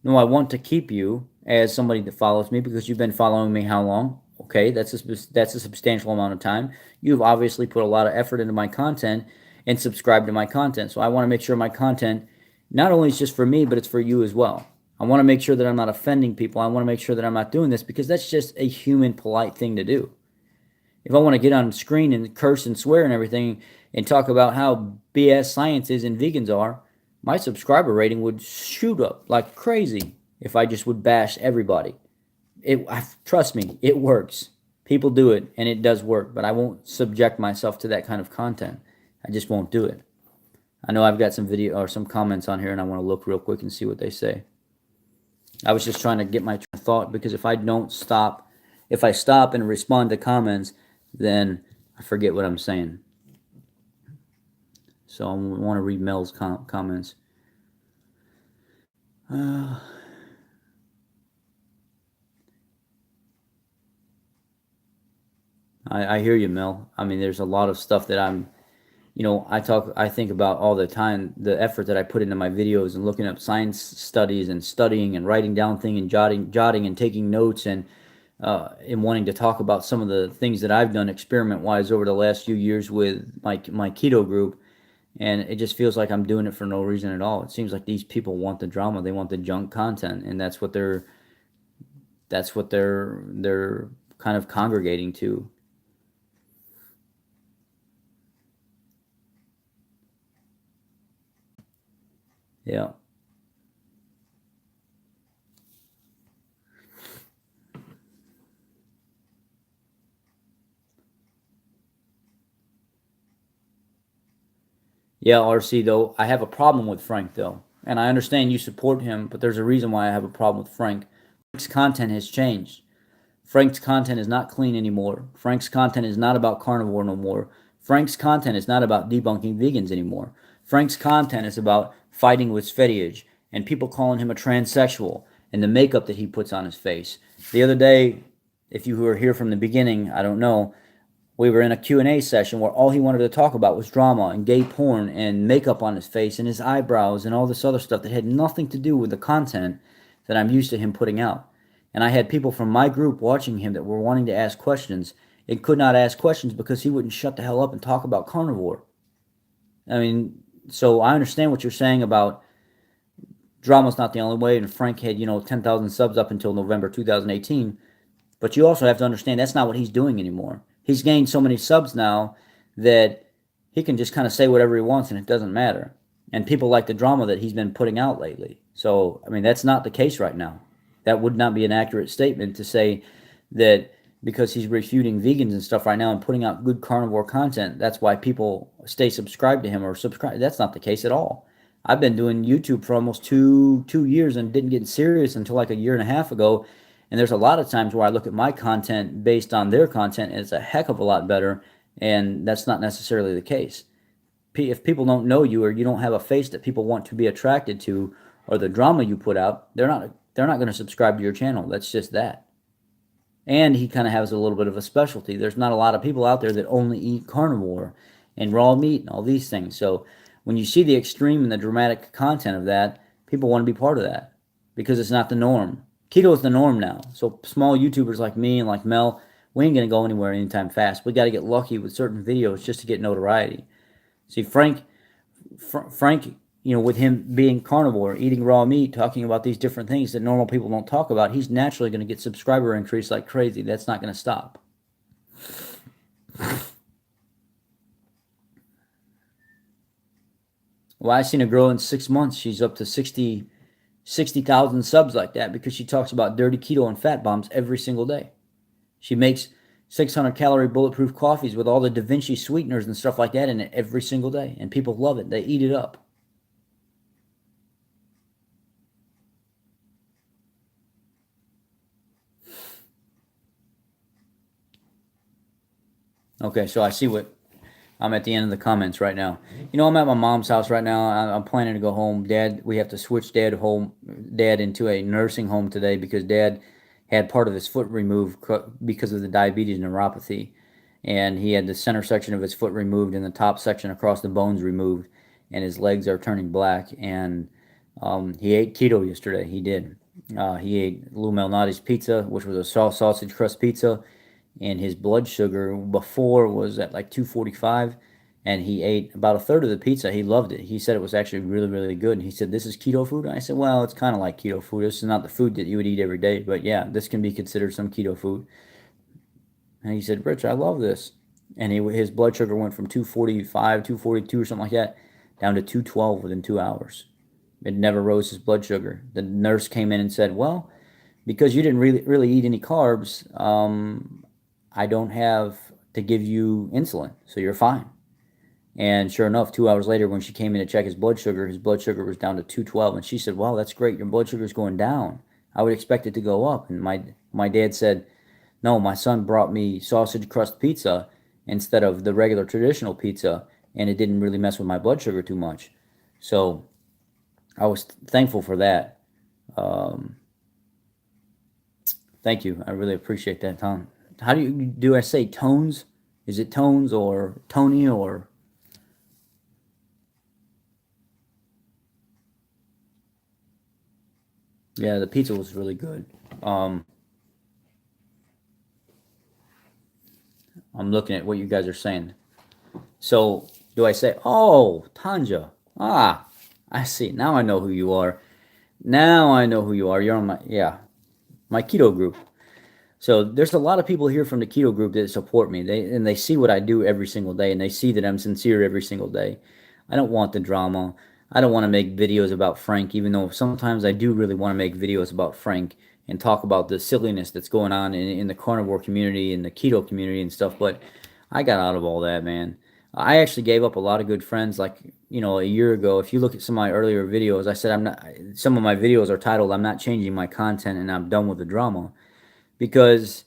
S1: no, I want to keep you as somebody that follows me because you've been following me how long? Okay, that's a substantial amount of time. You've obviously put a lot of effort into my content, and subscribe to my content. So I want to make sure my content not only is just for me, but it's for you as well. I want to make sure that I'm not offending people. I want to make sure that I'm not doing this because that's just a human, polite thing to do. If I want to get on screen and curse and swear and everything and talk about how BS science is and vegans are, my subscriber rating would shoot up like crazy if I just would bash everybody. Trust me, it works. People do it, and it does work, but I won't subject myself to that kind of content. I just won't do it. I know I've got some video or some comments on here, and I want to look real quick and see what they say. I was just trying to get my train of thought, because if I stop and respond to comments, then I forget what I'm saying. So I want to read Mel's comments. I hear you, Mel. I mean, there's a lot of stuff that I think about all the time, the effort that I put into my videos and looking up science studies and studying and writing down things and jotting and taking notes and wanting to talk about some of the things that I've done experiment-wise over the last few years with my keto group. And it just feels like I'm doing it for no reason at all. It seems like these people want the drama, they want the junk content, and that's what they're kind of congregating to. Yeah. Yeah, RC, though, I have a problem with Frank, though. And I understand you support him, but there's a reason why I have a problem with Frank. Frank's content has changed. Frank's content is not clean anymore. Frank's content is not about carnivore no more. Frank's content is not about debunking vegans anymore. Frank's content is about fighting with fetish and people calling him a transsexual and the makeup that he puts on his face. The other day, if you were here from the beginning, I don't know, we were in a Q&A session where all he wanted to talk about was drama and gay porn and makeup on his face and his eyebrows and all this other stuff that had nothing to do with the content that I'm used to him putting out. And I had people from my group watching him that were wanting to ask questions and could not ask questions because he wouldn't shut the hell up and talk about carnivore. I mean, so I understand what you're saying about drama's not the only way, and Frank had, 10,000 subs up until November 2018. But you also have to understand that's not what he's doing anymore. He's gained so many subs now that he can just kind of say whatever he wants and it doesn't matter. And people like the drama that he's been putting out lately. So, I mean, that's not the case right now. That would not be an accurate statement to say that because he's refuting vegans and stuff right now and putting out good carnivore content, that's why people stay subscribed to him or subscribe. That's not the case at all. I've been doing YouTube for almost two years and didn't get serious until like a year and a half ago. And there's a lot of times where I look at my content based on their content and it's a heck of a lot better. And that's not necessarily the case. If people don't know you or you don't have a face that people want to be attracted to or the drama you put out, they're not going to subscribe to your channel. That's just that. And he kind of has a little bit of a specialty. There's not a lot of people out there that only eat carnivore and raw meat and all these things. So when you see the extreme and the dramatic content of that, people want to be part of that because it's not the norm. Keto is the norm now. So small YouTubers like me and like Mel, we ain't going to go anywhere anytime fast. We got to get lucky with certain videos just to get notoriety. See, Frank, with him being carnivore, eating raw meat, talking about these different things that normal people don't talk about, he's naturally going to get subscriber increase like crazy. That's not going to stop. Well, I've seen her grow in 6 months. She's up to 60,000 subs like that because she talks about dirty keto and fat bombs every single day. She makes 600-calorie bulletproof coffees with all the Da Vinci sweeteners and stuff like that in it every single day, and people love it. They eat it up. Okay, so I see I'm at the end of the comments right now. I'm at my mom's house right now. I'm planning to go home. We have to switch Dad into a nursing home today because Dad had part of his foot removed because of the diabetes neuropathy. And he had the center section of his foot removed and the top section across the bones removed. And his legs are turning black. And he ate keto yesterday. He did. He ate Lou Malnati's pizza, which was a sausage crust pizza. And his blood sugar before was at like 245, and he ate about a third of the pizza. He loved it. He said it was actually really, really good. And he said, "This is keto food." And I said, "Well, it's kind of like keto food. This is not the food that you would eat every day, but yeah, this can be considered some keto food." And he said, "Rich, I love this." And his blood sugar went from 245, 242 or something like that down to 212 within 2 hours. It never rose his blood sugar. The nurse came in and said, "Well, because you didn't really eat any carbs, I don't have to give you insulin, so you're fine." And sure enough, 2 hours later, when she came in to check his blood sugar was down to 212. And she said, "Wow, that's great. Your blood sugar is going down. I would expect it to go up." And my dad said, "No, my son brought me sausage crust pizza instead of the regular traditional pizza, and it didn't really mess with my blood sugar too much." So I was thankful for that. Um, Thank you. I really appreciate that, Tom. How do I say tones? Is it tones or Tony or yeah? The pizza was really good. Um, I'm looking at what you guys are saying. So do I say, "Oh, Tanja"? Ah, I see. Now I know who you are. Now I know who you are. You're on my keto group. So there's a lot of people here from the keto group that support me. They see what I do every single day, and they see that I'm sincere every single day. I don't want the drama. I don't want to make videos about Frank, even though sometimes I do really want to make videos about Frank and talk about the silliness that's going on in the carnivore community and the keto community and stuff. But I got out of all that, man. I actually gave up a lot of good friends, like a year ago. If you look at some of my earlier videos, I said I'm not. Some of my videos are titled "I'm not changing my content and I'm done with the drama," because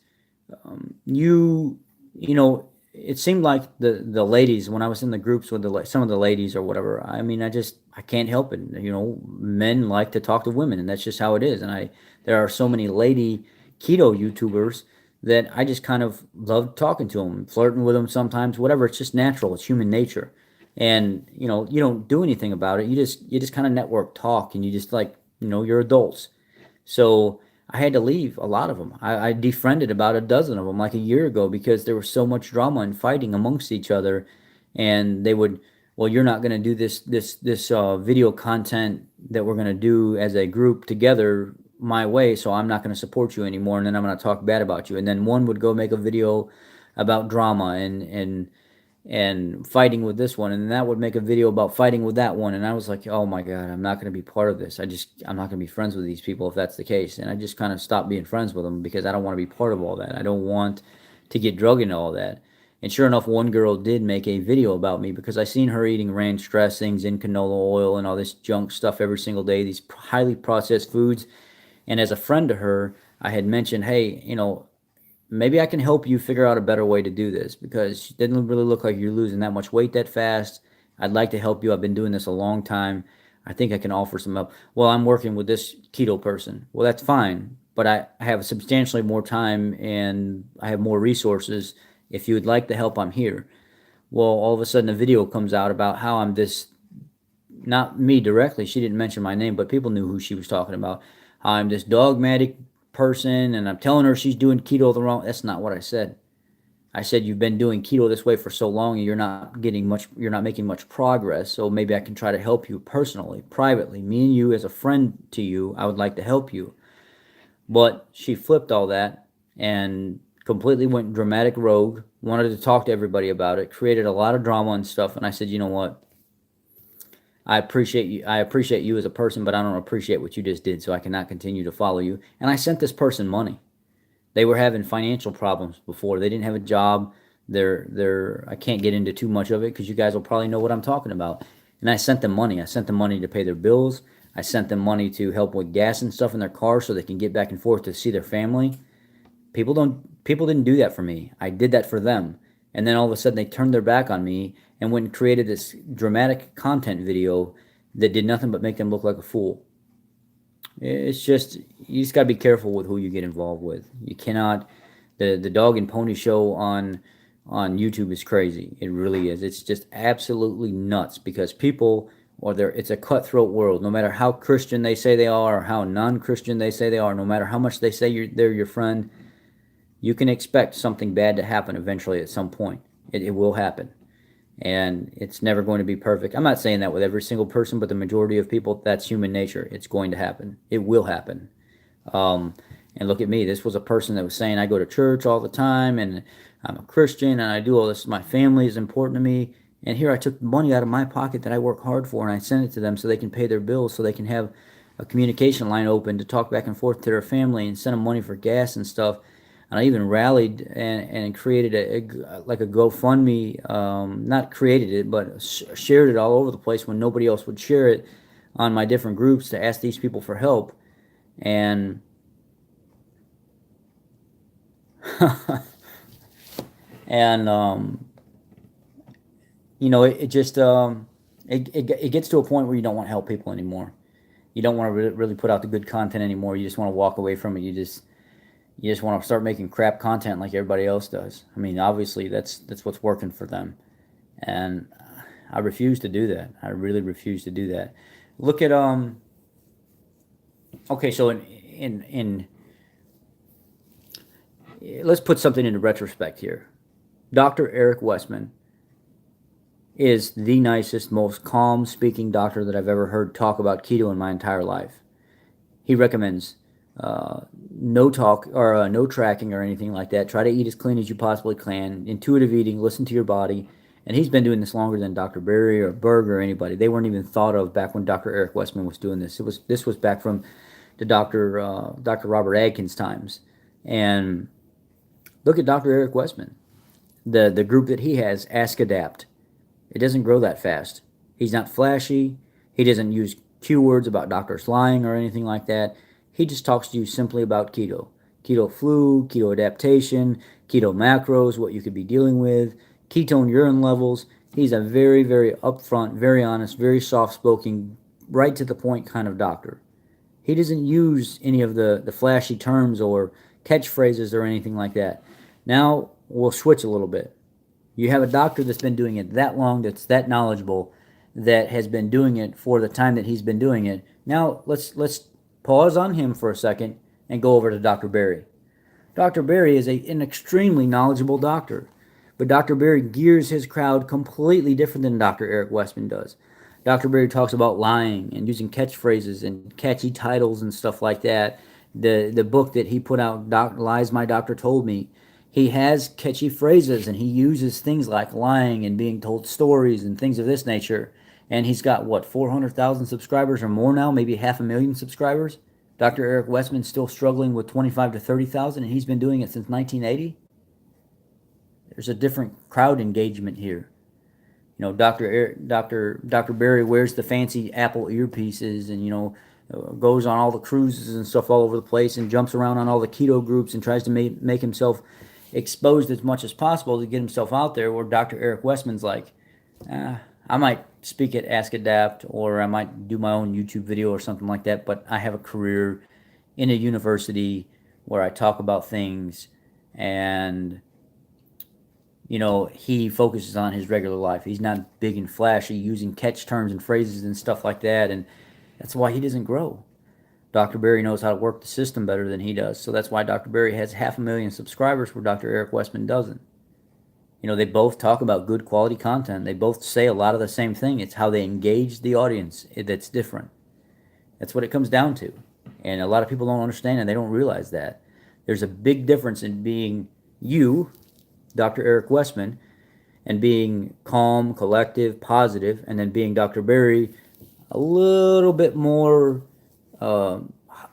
S1: you you know it seemed like the ladies, when I was in the groups with some of the ladies or whatever, I mean, I can't help it. Men like to talk to women, and that's just how it is. And I there are so many lady keto YouTubers that I just kind of love talking to them, flirting with them sometimes, whatever. It's just natural. It's human nature. And you don't do anything about it. You just kind of network talk, and you just, like, you're adults. So I had to leave a lot of them. I defriended about a dozen of them like a year ago because there was so much drama and fighting amongst each other, and they would, "Well, you're not going to do this video content that we're going to do as a group together my way, so I'm not going to support you anymore, and then I'm going to talk bad about you." And then one would go make a video about drama and fighting with this one, and that would make a video about fighting with that one. And I was like, "Oh my god, I'm not going to be part of this. I'm not going to be friends with these people if that's the case." And I just kind of stopped being friends with them because I don't want to be part of all that. I don't want to get drug into all that. And sure enough, one girl did make a video about me because I seen her eating ranch dressings and canola oil and all this junk stuff every single day, these highly processed foods. And as a friend to her, I had mentioned, "Hey, maybe I can help you figure out a better way to do this because it didn't really look like you're losing that much weight that fast. I'd like to help you. I've been doing this a long time. I think I can offer some help." "Well, I'm working with this keto person." "Well, that's fine, but I have substantially more time and I have more resources. If you would like the help, I'm here." Well, all of a sudden a video comes out about how I'm this, not me directly, she didn't mention my name, but people knew who she was talking about. How I'm this dogmatic person and I'm telling her she's doing keto the wrong. That's not what I said. I said, "You've been doing keto this way for so long and you're not making much progress, so maybe I can try to help you personally, privately. Me and you, as a friend to you, I would like to help you." But she flipped all that and completely went dramatic rogue, wanted to talk to everybody about it, created a lot of drama and stuff. And I said, "You know what? I appreciate you. I appreciate you as a person, but I don't appreciate what you just did, so I cannot continue to follow you." And I sent this person money. They were having financial problems before. They didn't have a job. I can't get into too much of it because you guys will probably know what I'm talking about. And I sent them money. I sent them money to pay their bills. I sent them money to help with gas and stuff in their car so they can get back and forth to see their family. People didn't do that for me. I did that for them. And then all of a sudden they turned their back on me and went and created this dramatic content video that did nothing but make them look like a fool. It's just, you just got to be careful with who you get involved with. You cannot. The dog and pony show on YouTube is crazy. It really is. It's just absolutely nuts because people, it's a cutthroat world. No matter how Christian they say they are or how non-Christian they say they are, no matter how much they say they're your friend, you can expect something bad to happen eventually at some point. It will happen. and it's never going to be perfect. I'm not saying that with every single person, but the majority of people, that's human nature. It's going to happen. It will happen. Um, and look at me. This was a person that was saying, I go to church all the time and I'm a Christian and I do all this. My family is important to me. And here I took money out of my pocket that I work hard for and I sent it to them so they can pay their bills, so they can have a communication line open to talk back and forth to their family, and send them money for gas and stuff. And I even rallied and created like a GoFundMe. Not created it, but shared it all over the place when nobody else would share it, on my different groups, to ask these people for help. And and it just it gets to a point where you don't want to help people anymore. You don't want to really put out the good content anymore. You just want to walk away from it. You just want to start making crap content like everybody else does. I mean, obviously that's what's working for them, and I refuse to do that. I really refuse to do that. Look at okay, so in let's put something into retrospect here. Dr. Eric Westman is the nicest, most calm speaking doctor that I've ever heard talk about keto in my entire life. He recommends no talk or no tracking or anything like that. Try to eat as clean as you possibly can. Intuitive eating. Listen to your body. And he's been doing this longer than Dr. Berry or Berg or anybody. They weren't even thought of back when Dr. Eric Westman was doing this. This was back from the Dr. Robert Adkins times. And look at Dr. Eric Westman. The group that he has, Ask Adapt. It doesn't grow that fast. He's not flashy. He doesn't use Q words about doctors lying or anything like that. He just talks to you simply about keto. Keto flu, keto adaptation, keto macros, what you could be dealing with, ketone urine levels. He's a very, very upfront, very honest, very soft-spoken, right to the point kind of doctor. He doesn't use any of the flashy terms or catchphrases or anything like that. Now we'll switch a little bit. You have a doctor that's been doing it that long, that's that knowledgeable, that has been doing it for the time that he's been doing it. Now let's pause on him for a second and go over to Dr. Berry. Dr. Berry is an extremely knowledgeable doctor, but Dr. Berry gears his crowd completely different than Dr. Eric Westman does. Dr. Berry talks about lying and using catchphrases and catchy titles and stuff like that. The book that he put out, Lies My Doctor Told Me, he has catchy phrases and he uses things like lying and being told stories and things of this nature. And he's got what, 400,000 subscribers or more now, maybe 500,000 subscribers. Dr. Eric Westman's still struggling with 25 to 30,000, and he's been doing it since 1980. There's a different crowd engagement here. Dr. Berry wears the fancy Apple earpieces, and goes on all the cruises and stuff all over the place, and jumps around on all the keto groups and tries to make himself exposed as much as possible to get himself out there. Where Dr. Eric Westman's like, I might speak at Ask Adapt, or I might do my own YouTube video or something like that, but I have a career in a university where I talk about things, and he focuses on his regular life. He's not big and flashy using catch terms and phrases and stuff like that, and that's why he doesn't grow. Dr. Berry knows how to work the system better than he does, so that's why Dr. Berry has 500,000 subscribers where Dr. Eric Westman doesn't. They both talk about good quality content. They both say a lot of the same thing. It's how they engage the audience that's different. That's what it comes down to. And a lot of people don't understand, and they don't realize that. There's a big difference in being you, Dr. Eric Westman, and being calm, collective, positive, and then being Dr. Berry, a little bit more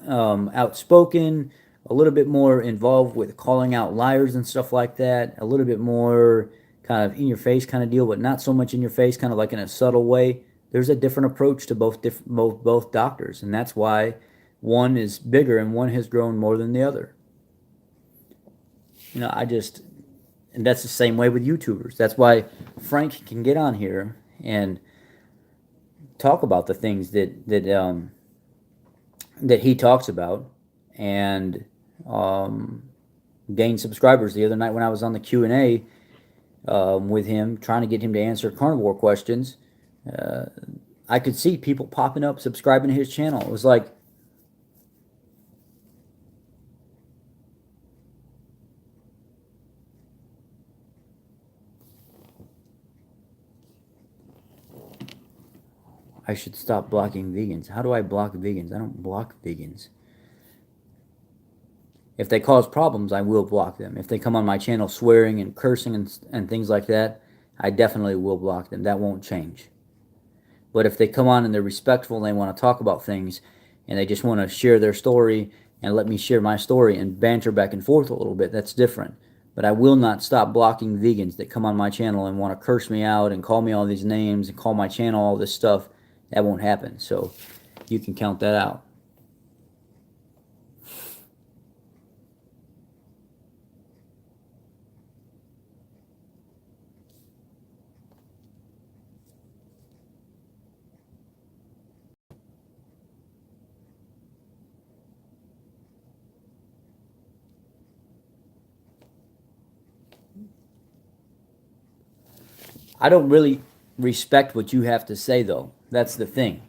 S1: outspoken, a little bit more involved with calling out liars and stuff like that, a little bit more kind of in your face kind of deal, but not so much in your face, kind of like in a subtle way. There's a different approach to both doctors, and that's why one is bigger and one has grown more than the other. And that's the same way with YouTubers. That's why Frank can get on here and talk about the things that he talks about, and gain subscribers. The other night when I was on the Q&A with him, trying to get him to answer carnivore questions, I could see people popping up, subscribing to his channel. It was like, I should stop blocking vegans. How do I block vegans? I don't block vegans. If they cause problems, I will block them. If they come on my channel swearing and cursing and things like that, I definitely will block them. That won't change. But if they come on and they're respectful and they want to talk about things and they just want to share their story and let me share my story and banter back and forth a little bit, that's different. But I will not stop blocking vegans that come on my channel and want to curse me out and call me all these names and call my channel all this stuff. That won't happen. So you can count that out. I don't really respect what you have to say, though. That's the thing.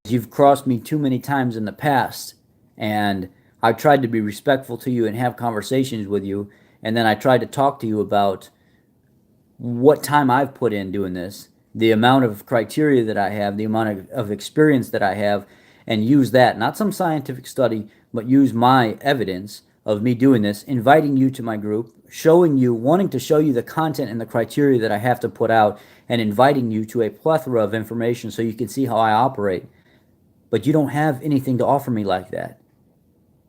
S1: You've crossed me too many times in the past, and I've tried to be respectful to you and have conversations with you, and then I tried to talk to you about what time I've put in doing this, the amount of criteria that I have, the amount of experience that I have, and use that, not some scientific study, but use my evidence of me doing this, inviting you to my group, showing you, wanting to show you the content and the criteria that I have to put out, and inviting you to a plethora of information so you can see how I operate. But you don't have anything to offer me like that.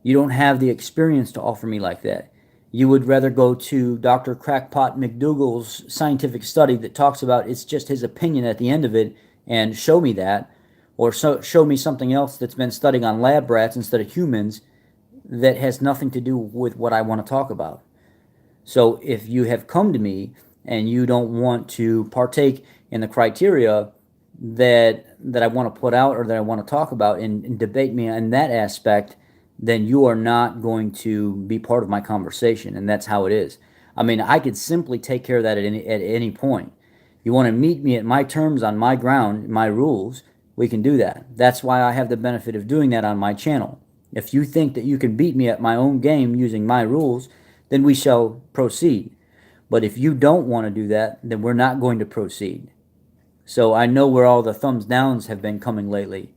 S1: You don't have the experience to offer me like that. You would rather go to Dr. Crackpot McDougall's scientific study that talks about it's just his opinion at the end of it and show me that, or show me something else that's been studying on lab rats instead of humans that has nothing to do with what I want to talk about. So if you have come to me and you don't want to partake in the criteria that I want to put out or that I want to talk about and debate me in that aspect, then you are not going to be part of my conversation, and that's how it is. I mean, I could simply take care of that at any point. You want to meet me at my terms, on my ground, my rules, we can do that. That's why I have the benefit of doing that on my channel. If you think that you can beat me at my own game using my rules, then we shall proceed. But if you don't want to do that, then we're not going to proceed. So I know where all the thumbs downs have been coming lately.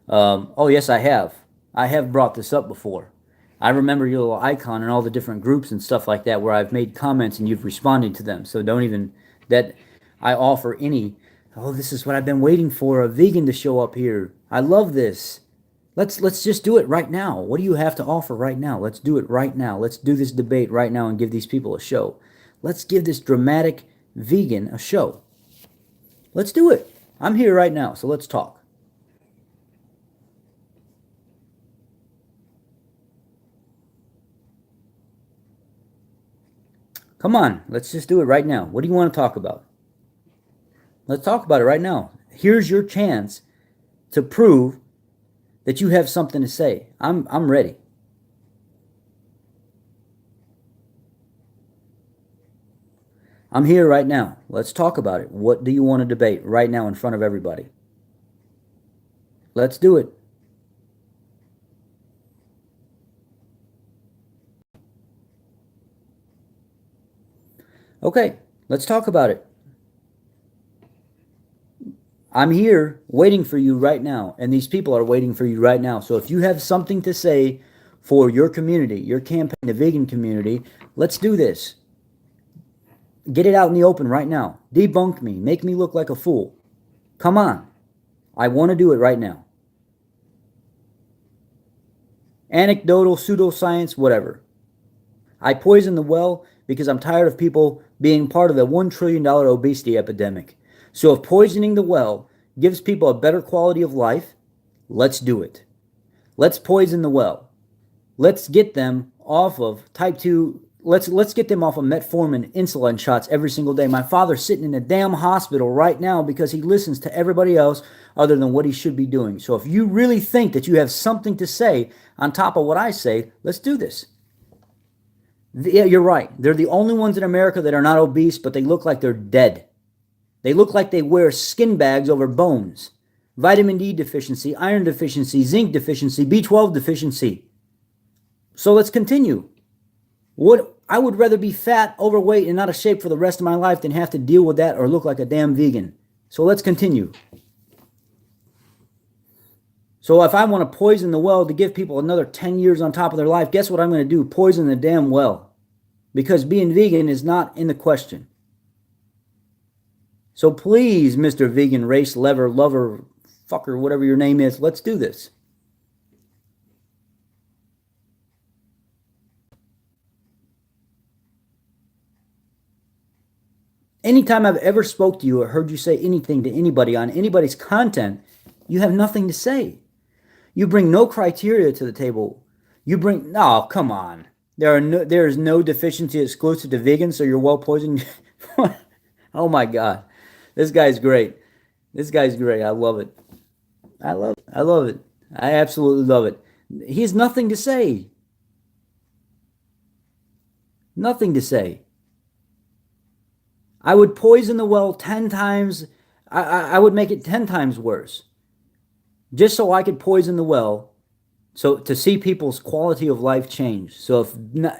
S1: Oh, yes, I have. I have brought this up before. I remember your little icon and all the different groups and stuff like that where I've made comments and you've responded to them. So don't even, that I offer any, oh, this is what I've been waiting for, a vegan to show up here. I love this. Let's just do it right now. What do you have to offer right now? Let's do it right now. Let's do this debate right now and give these people a show. Let's give this dramatic vegan a show. Let's do it. I'm here right now, so let's talk. Come on, let's just do it right now. What do you want to talk about? Let's talk about it right now. Here's your chance to prove that you have something to say. I'm ready. I'm here right now. Let's talk about it. What do you want to debate right now in front of everybody? Let's do it. Okay, let's talk about it. I'm here waiting for you right now, and these people are waiting for you right now. So if you have something to say for your community, your campaign, the vegan community, let's do this. Get it out in the open right now. Debunk me. Make me look like a fool. Come on. I want to do it right now. Anecdotal, pseudoscience, whatever. I poison the well because I'm tired of people being part of the $1 trillion obesity epidemic. So if poisoning the well gives people a better quality of life, let's do it. Let's poison the well. Let's get them off of type 2. Let's get them off of metformin insulin shots every single day. My father's sitting in a damn hospital right now because he listens to everybody else other than what he should be doing. So if you really think that you have something to say on top of what I say, let's do this. Yeah, you're right. They're the only ones in America that are not obese, but they look like they're dead. They look like they wear skin bags over bones. Vitamin D deficiency, iron deficiency, zinc deficiency, B12 deficiency. So let's continue. I would rather be fat, overweight, and out of shape for the rest of my life than have to deal with that or look like a damn vegan. So let's continue. So if I want to poison the well to give people another 10 years on top of their life, guess what I'm going to do? Poison the damn well. Because being vegan is not in the question. So please, Mr. Vegan Race Lever Lover Fucker, whatever your name is, let's do this. Anytime I've ever spoke to you or heard you say anything to anybody on anybody's content, you have nothing to say. You bring no criteria to the table. You bring no, come on. There is no deficiency exclusive to vegans, so you're well poisoned. Oh my god, this guy's great. This guy's great. I love it. I love it. I love it. I absolutely love it. He has nothing to say. Nothing to say. I would poison the well 10 times. I would make it 10 times worse. Just so I could poison the well. So to see people's quality of life change. So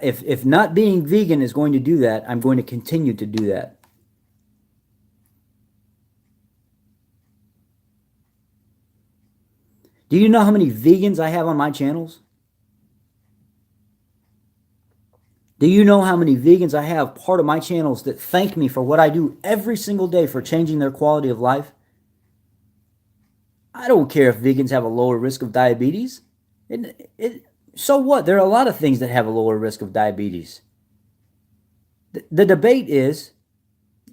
S1: if not being vegan is going to do that, I'm going to continue to do that. Do you know how many vegans I have on my channels? Do you know how many vegans I have part of my channels that thank me for what I do every single day for changing their quality of life? I don't care if vegans have a lower risk of diabetes. So what? There are a lot of things that have a lower risk of diabetes. The debate is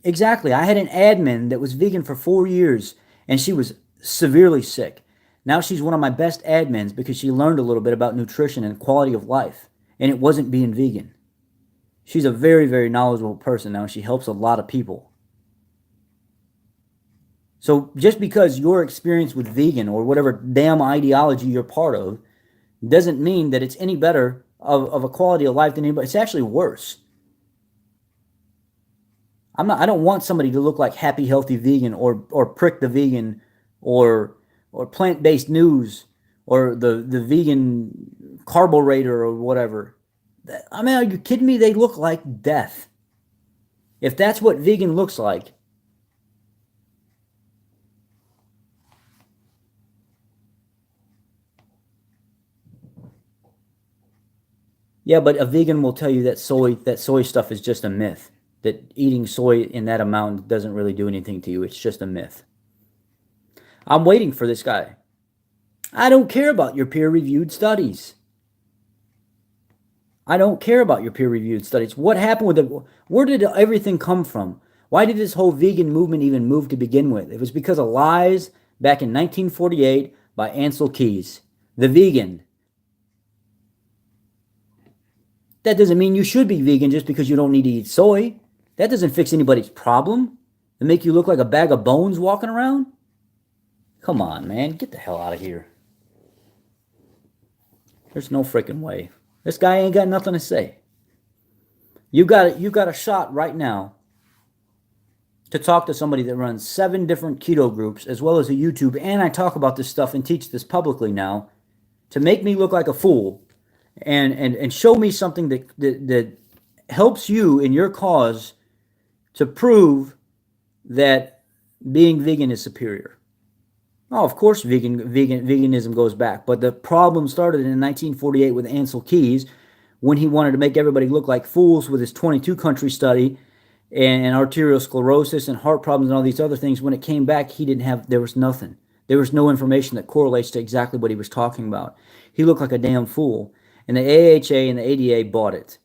S1: exactly. I had an admin that was vegan for 4 years and she was severely sick. Now she's one of my best admins because she learned a little bit about nutrition and quality of life, and it wasn't being vegan. She's a very, very knowledgeable person now, and she helps a lot of people. So just because your experience with vegan or whatever damn ideology you're part of doesn't mean that it's any better of a quality of life than anybody. It's actually worse. I don't want somebody to look like Happy Healthy Vegan or Prick the Vegan or plant-based news or the vegan carburetor or whatever. I mean, are you kidding me? They look like death. If that's what vegan looks like, yeah, but a vegan will tell you that soy stuff is just a myth. That eating soy in that amount doesn't really do anything to you. It's just a myth. I'm waiting for this guy. I don't care about your peer-reviewed studies. I don't care about your peer-reviewed studies. What happened with it? Where did everything come from? Why did this whole vegan movement even move to begin with? It was because of lies back in 1948 by Ansel Keys, the vegan. That doesn't mean you should be vegan just because you don't need to eat soy. That doesn't fix anybody's problem. It make you look like a bag of bones walking around? Come on, man. Get the hell out of here. There's no freaking way. This guy ain't got nothing to say. You got a shot right now to talk to somebody that runs 7 different keto groups as well as a YouTube, and I talk about this stuff and teach this publicly now, to make me look like a fool and show me something that helps you in your cause to prove that being vegan is superior. Oh, of course, veganism goes back, but the problem started in 1948 with Ansel Keys when he wanted to make everybody look like fools with his 22 country study and arterial sclerosis and heart problems and all these other things. When it came back, there was nothing. There was no information that correlates to exactly what he was talking about. He looked like a damn fool. And the AHA and the ADA bought it.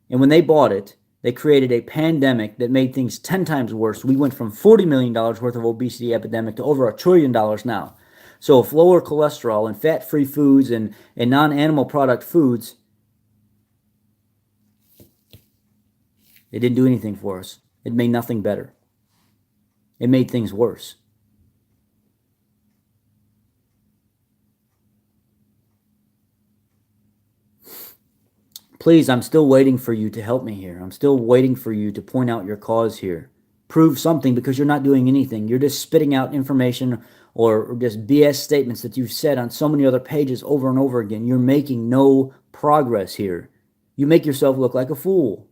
S1: And when they bought it, they created a pandemic that made things 10 times worse. We went from $40 million worth of obesity epidemic to over $1 trillion now. So if lower cholesterol and fat-free foods and non-animal product foods, it didn't do anything for us. It made nothing better. It made things worse. Please, I'm still waiting for you to help me here. I'm still waiting for you to point out your cause here. Prove something, because you're not doing anything. You're just spitting out information or just BS statements that you've said on so many other pages over and over again. You're making no progress here. You make yourself look like a fool.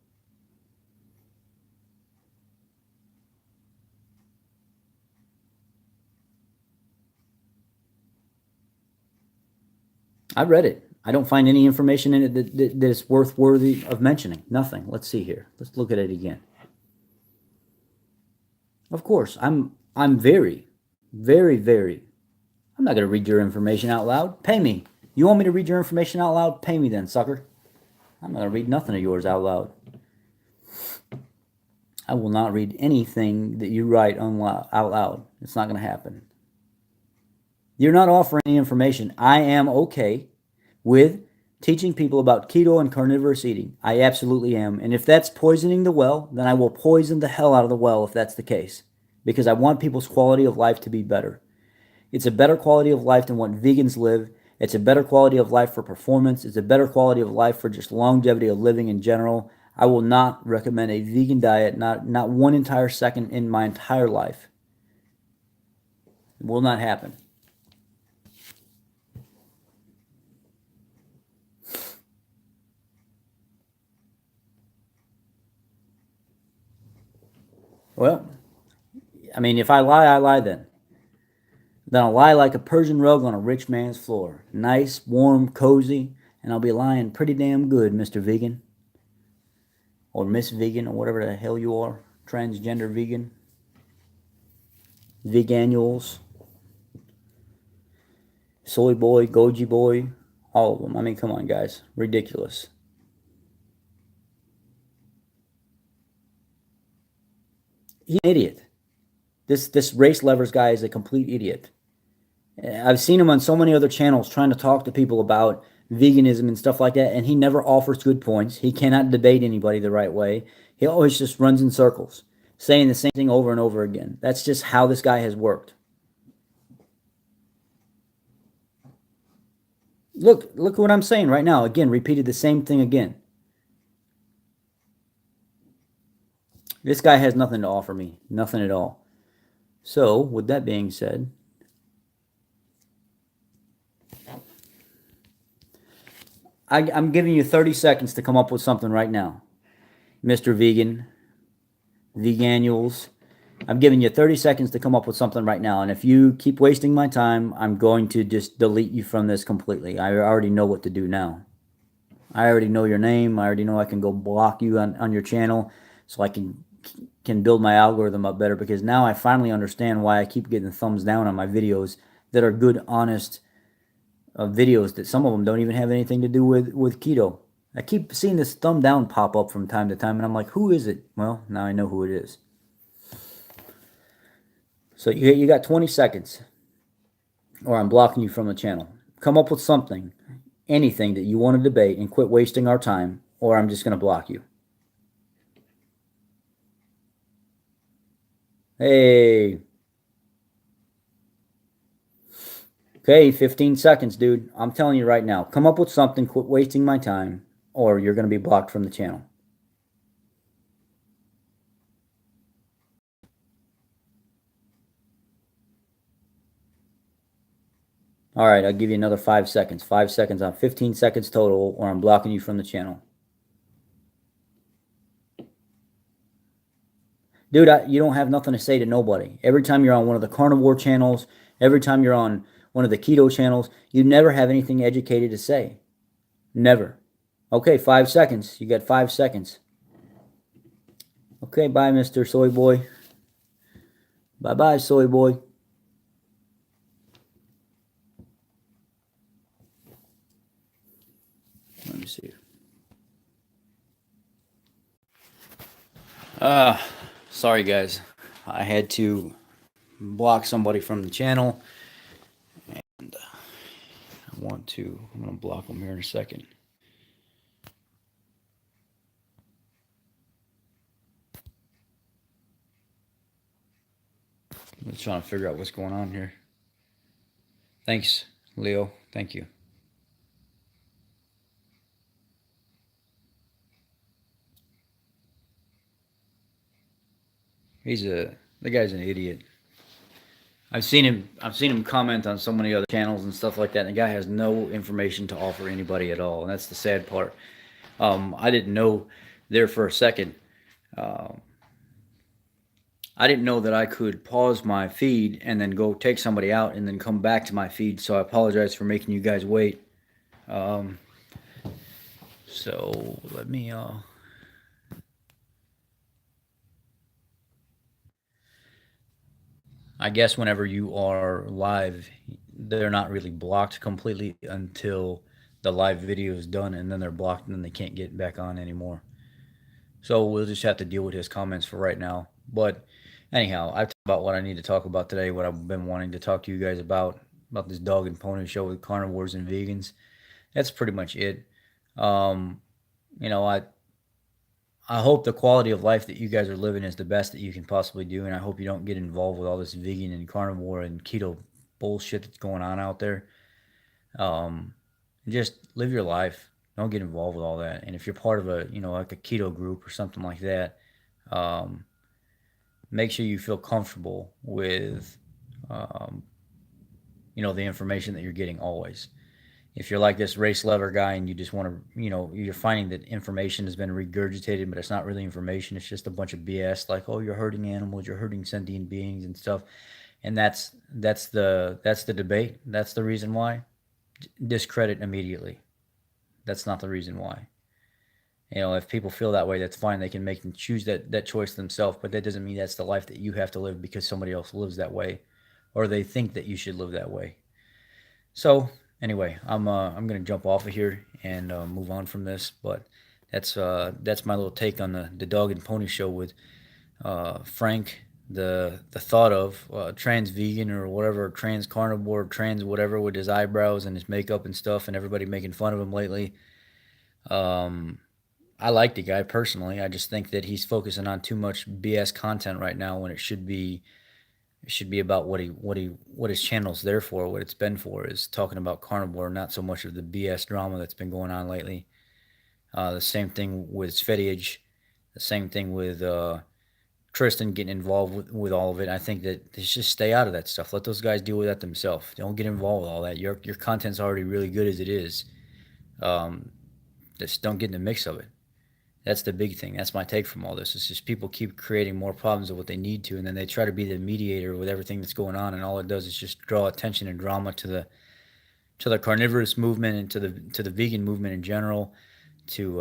S1: I read it. I don't find any information in it that is worthy of mentioning. Nothing. Let's see here. Let's look at it again. Of course, I'm very, very, very. I'm not gonna read your information out loud. Pay me. You want me to read your information out loud? Pay me then, sucker. I'm not gonna read nothing of yours out loud. I will not read anything that you write out loud. It's not gonna happen. You're not offering any information. I am okay with teaching people about keto and carnivorous eating. I absolutely am. And if that's poisoning the well, then I will poison the hell out of the well if that's the case. Because I want people's quality of life to be better. It's a better quality of life than what vegans live. It's a better quality of life for performance. It's a better quality of life for just longevity of living in general. I will not recommend a vegan diet, not one entire second in my entire life. It will not happen. Well, I mean, if I lie then. Then I'll lie like a Persian rug on a rich man's floor. Nice, warm, cozy, and I'll be lying pretty damn good, Mr. Vegan. Or Miss Vegan, or whatever the hell you are. Transgender vegan. Veganuals. Soy boy, goji boy. All of them. I mean, come on, guys. Ridiculous. He's an idiot. This race levers guy is a complete idiot. I've seen him on so many other channels trying to talk to people about veganism and stuff like that, and he never offers good points. He cannot debate anybody the right way. He always just runs in circles, saying the same thing over and over again. That's just how this guy has worked. Look what I'm saying right now. Again, repeated the same thing again. This guy has nothing to offer me. Nothing at all. So, with that being said, I'm giving you 30 seconds to come up with something right now. Mr. Vegan, Veganuals, I'm giving you 30 seconds to come up with something right now. And if you keep wasting my time, I'm going to just delete you from this completely. I already know what to do now. I already know your name. I already know I can go block you on your channel so I can build my algorithm up better, because now I finally understand why I keep getting thumbs down on my videos that are good, honest videos that some of them don't even have anything to do with keto. I keep seeing this thumb down pop up from time to time, and I'm like, who is it? Well, now I know who it is. So you got 20 seconds, or I'm blocking you from the channel. Come up with something, anything that you want to debate, and quit wasting our time, or I'm just going to block you. Hey. Okay, 15 seconds, dude. I'm telling you right now. Come up with something, quit wasting my time, or you're going to be blocked from the channel. All right, I'll give you another 5 seconds. 5 seconds on 15 seconds total, or I'm blocking you from the channel. Dude, you don't have nothing to say to nobody. Every time you're on one of the carnivore channels, every time you're on one of the keto channels, you never have anything educated to say. Never. Okay, 5 seconds. You got 5 seconds. Okay, bye, Mr. Soy Boy. Bye-bye, Soy Boy. Let me see. Sorry, guys. I had to block somebody from the channel. And I'm going to block them here in a second. I'm just trying to figure out what's going on here. Thanks, Leo. Thank you. The guy's an idiot. I've seen him comment on so many other channels and stuff like that, and the guy has no information to offer anybody at all, and that's the sad part. I didn't know there for a second. I didn't know that I could pause my feed and then go take somebody out and then come back to my feed, so I apologize for making you guys wait. Um, so let me I guess whenever you are live, they're not really blocked completely until the live video is done, and then they're blocked, and then they can't get back on anymore. So we'll just have to deal with his comments for right now. But anyhow, I've talked about what I need to talk about today, what I've been wanting to talk to you guys about this dog and pony show with carnivores and vegans. That's pretty much it. Um, you know, I hope the quality of life that you guys are living is the best that you can possibly do, and I hope you don't get involved with all this vegan and carnivore and keto bullshit that's going on out there. Um, just live your life. Don't get involved with all that. And if you're part of a, like a keto group or something like that, um, make sure you feel comfortable with, um, the information that you're getting always. If you're like this race lover guy and you just want to, you're finding that information has been regurgitated, but it's not really information. It's just a bunch of BS, like, oh, you're hurting animals, you're hurting sentient beings and stuff. And that's the debate. That's the reason why. Discredit immediately. That's not the reason why. If people feel that way, that's fine. They can make and choose that choice themselves, but that doesn't mean that's the life that you have to live because somebody else lives that way, or they think that you should live that way. So anyway, I'm gonna jump off of here and move on from this. But that's my little take on the dog and pony show with Frank. The thought of trans vegan or whatever, trans carnivore, trans whatever, with his eyebrows and his makeup and stuff, and everybody making fun of him lately. Um, I like the guy personally. I just think that he's focusing on too much BS content right now when it should be about what his channel's there for, what it's been for, is talking about carnivore, not so much of the BS drama that's been going on lately. The same thing with Svetiage, the same thing with Tristan getting involved with all of it. I think that they should just stay out of that stuff. Let those guys deal with that themselves. Don't get involved with all that. Your content's already really good as it is. Um, just don't get in the mix of it. That's the big thing. That's my take from all this. It's just people keep creating more problems than what they need to, and then they try to be the mediator with everything that's going on, and all it does is just draw attention and drama to the carnivorous movement and to the vegan movement in general, to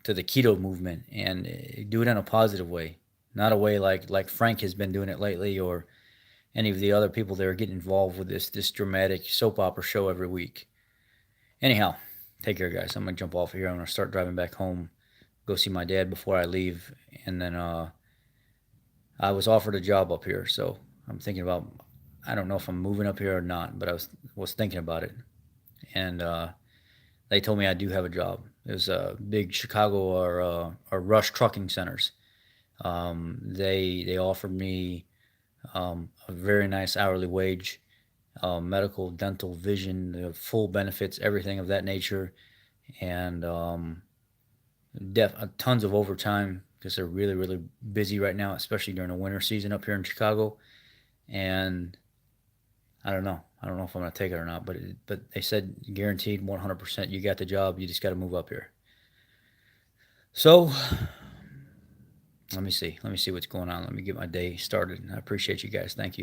S1: the keto movement, and do it in a positive way, not a way like Frank has been doing it lately, or any of the other people that are getting involved with this dramatic soap opera show every week. Anyhow, take care, guys. I'm gonna jump off of here. I'm gonna start driving back home, go see my dad before I leave, and then I was offered a job up here, so I'm thinking about. I don't know if I'm moving up here or not, but I was thinking about it, and they told me I do have a job. It was big Chicago or Rush trucking centers. They offered me a very nice hourly wage, medical, dental, vision, the full benefits, everything of that nature, and tons of overtime because they're really really busy right now, especially during the winter season up here in Chicago. And I don't know. I don't know if I'm gonna take it or not, but they said guaranteed 100%. You got the job. You just got to move up here. So let me see. Let me see what's going on. Let me get my day started. I appreciate you guys. Thank you.